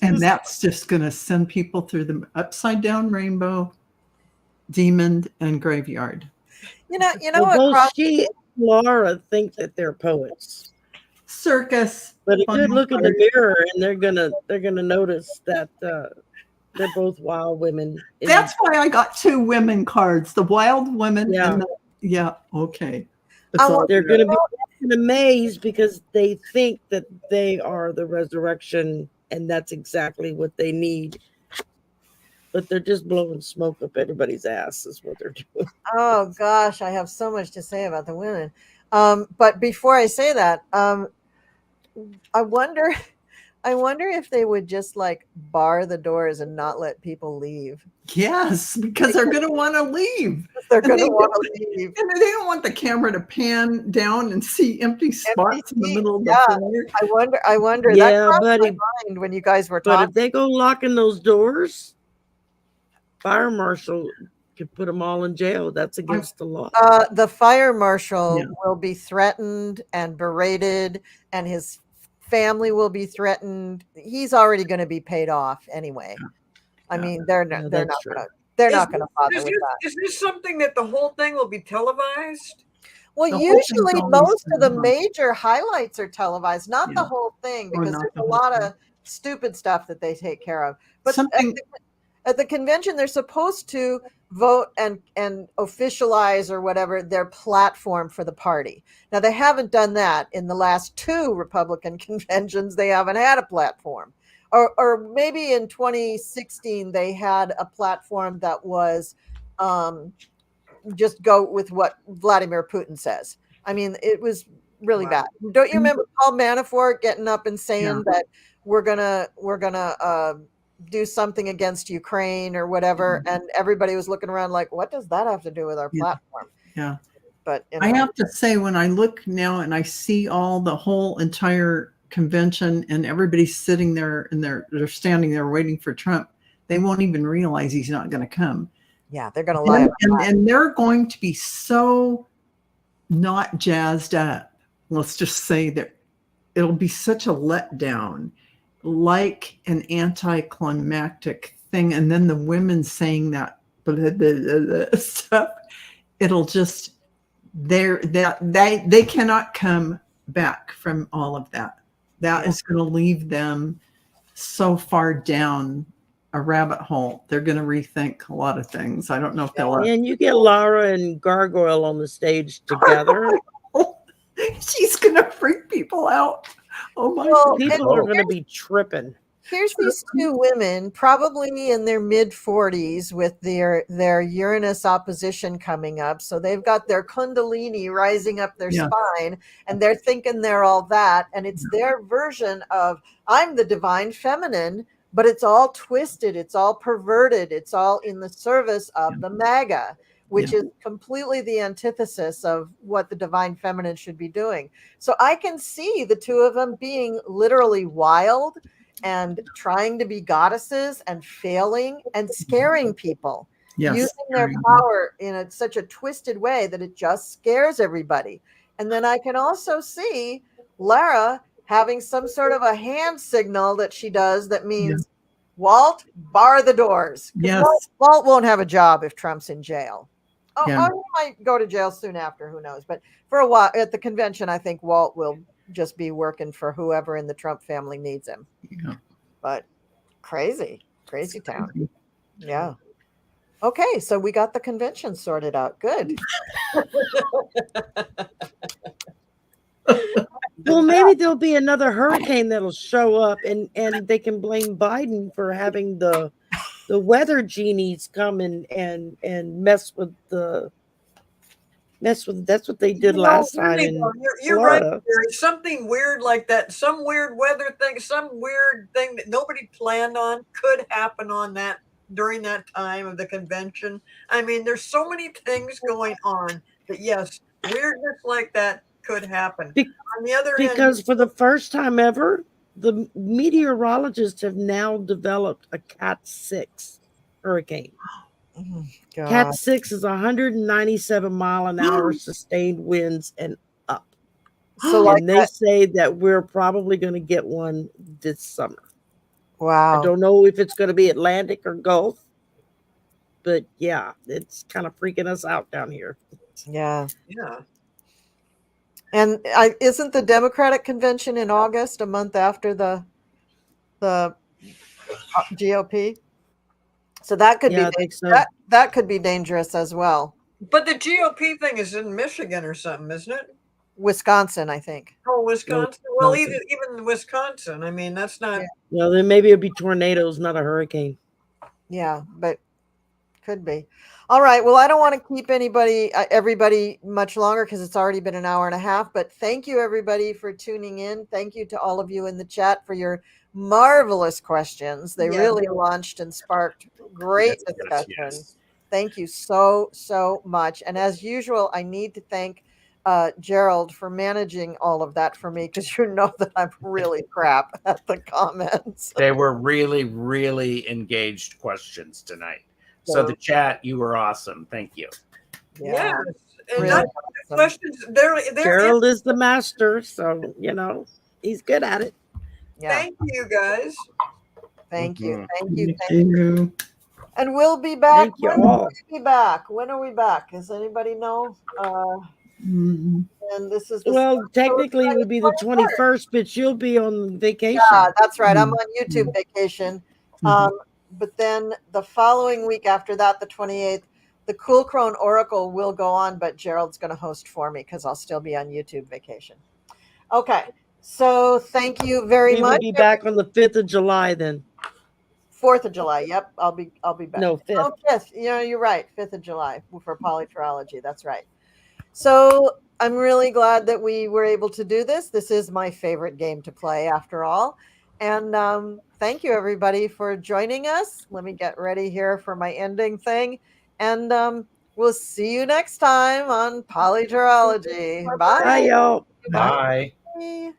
And that's just going to send people through the upside down rainbow, demon, and graveyard. You know well, what? Both she and Laura think that they're poets. Circus. But a good look in the mirror, and they're gonna notice that they're both wild women. That's why I got 2 women cards: the wild women. Yeah. Okay. They're gonna be amazed because they think that they are the resurrection, and that's exactly what they need. But they're just blowing smoke up everybody's ass, is what they're doing. Oh gosh, I have so much to say about the women. But before I say that, I wonder I wonder if they would just like bar the doors and not let people leave. Yes, because they're going to want to leave. They're And going they to want don't- to leave. And they don't want the camera to pan down and see empty spots in the seats, middle of the yeah. floor. I wonder. Yeah, that crossed buddy. my mind when you guys were But talking. if they go locking those doors, fire marshal could put them all in jail. That's against the law. The fire marshal Yeah. will be threatened and berated, and his family will be threatened. He's already going to be paid off anyway. I mean, they're not going to bother with that. Is this something that the whole thing will be televised? Well, The whole thing's usually always most of the televised. major highlights are televised, not the Yeah. whole thing, Or because not there's the a whole lot thing. of stupid stuff that they take care of. But Something at the convention, they're supposed to vote and officialize or whatever their platform for the party. Now, they haven't done that in the last 2 Republican conventions. They haven't had a platform. Or maybe in 2016, they had a platform that was just go with what Vladimir Putin says. I mean, it was really Wow. bad. Don't you remember Paul Manafort getting up and saying Yeah. that we're gonna do something against Ukraine or whatever, and everybody was looking around like, what does that have to do with our Yeah. platform? Yeah. But I have to say, when I look now and I see all the whole entire convention and everybody's sitting there and they're standing there waiting for Trump, they won't even realize he's not going to come. yeah, they're gonna lie. And they're going to be so not jazzed up. Let's just say that it'll be such a letdown, like an anticlimactic thing. And then the women saying that blah, blah, blah, blah, stuff, it'll just they cannot come back from all of that. That is going to leave them so far down a rabbit hole. They're going to rethink a lot of things. I don't know if they'll. And you get Lara and Gargoyle on the stage together. She's going to freak people out. Oh my Well, God. People are going to be tripping. Here's these 2 women, probably in their mid 40s, with their Uranus opposition coming up. So they've got their Kundalini rising up their spine, and they're thinking they're all that. And it's their version of, I'm the divine feminine, but it's all twisted. It's all perverted. It's all in the service of the MAGA, which is completely the antithesis of what the divine feminine should be doing. So I can see the 2 of them being literally wild and trying to be goddesses and failing and scaring people, using their power in such a twisted way that it just scares everybody. And then I can also see Lara having some sort of a hand signal that she does that means, Walt, bar the doors. Yes. Walt won't have a job if Trump's in jail. Oh, Yeah. he might go to jail soon after, who knows. But for a while at the convention, I think Walt will just be working for whoever in the Trump family needs him. Yeah. But crazy town. Yeah. Okay, so we got the convention sorted out. Good. Well, maybe there'll be another hurricane that'll show up, and they can blame Biden for having the weather genies come and mess with. That's what they did last time in You're Florida. right. There's something weird like that. Some weird weather thing. Some weird thing that nobody planned on could happen on that during that time of the convention. I mean, there's so many things going on that yes, weirdness like that could happen. On the other end, Because for the first time ever, the meteorologists have now developed a Cat 6 hurricane. God. Cat 6 is 197 mile an hour sustained winds and up. So like And they say that we're probably going to get one this summer. wow. I don't know if it's going to be Atlantic or Gulf, but yeah, it's kind of freaking us out down here. Yeah. yeah. And isn't the Democratic convention in August, a month after the GOP? So that could Yeah, I be think so. that could be dangerous as well. But the GOP thing is in Michigan or something, isn't it? Wisconsin, I think. Oh, Wisconsin. Well, Wisconsin. even Wisconsin. I mean, that's not. Yeah. Well, then maybe it'll be tornadoes, not a hurricane. Yeah, but Could be. All right. Well, I don't want to keep everybody much longer because it's already been an hour and a half. But thank you, everybody, for tuning in. Thank you to all of you in the chat for your marvelous questions. They Yes. really launched and sparked great Yes, discussion. yes. Thank you so much. And as usual, I need to thank Gerald for managing all of that for me because you know that I'm really crap at the comments. They were really, really engaged questions tonight. So the chat, you were awesome. Thank you. Yes. And Really not awesome. questions. They're Gerald is the master, so you know he's good at it. Yeah. Thank you, guys. Thank you. Mhm. Thank you. Thank you. And we'll be back. Thank you When all. will we be back? When are we back? Does anybody know? Mhm. And this is the Well, technically it would be the 21st, but you'll be on vacation. Yeah, that's right. I'm Mm. on YouTube vacation. Mhm. But then the following week after that, the 28th, the Cool Crone Oracle will go on, but Gerald's going to host for me because I'll still be on YouTube vacation. Okay. So thank you very We much. will be back on the 5th of July then. 4th of July. Yep. I'll be back. No, 5th. Oh, 5th. You know, you're right. 5th of July for PoliTarology. That's right. So I'm really glad that we were able to do this. This is my favorite game to play after all. And thank you everybody for joining us. Let me get ready here for my ending thing. And we'll see you next time on PoliTarology. Bye. Bye, y'all. Bye. Bye.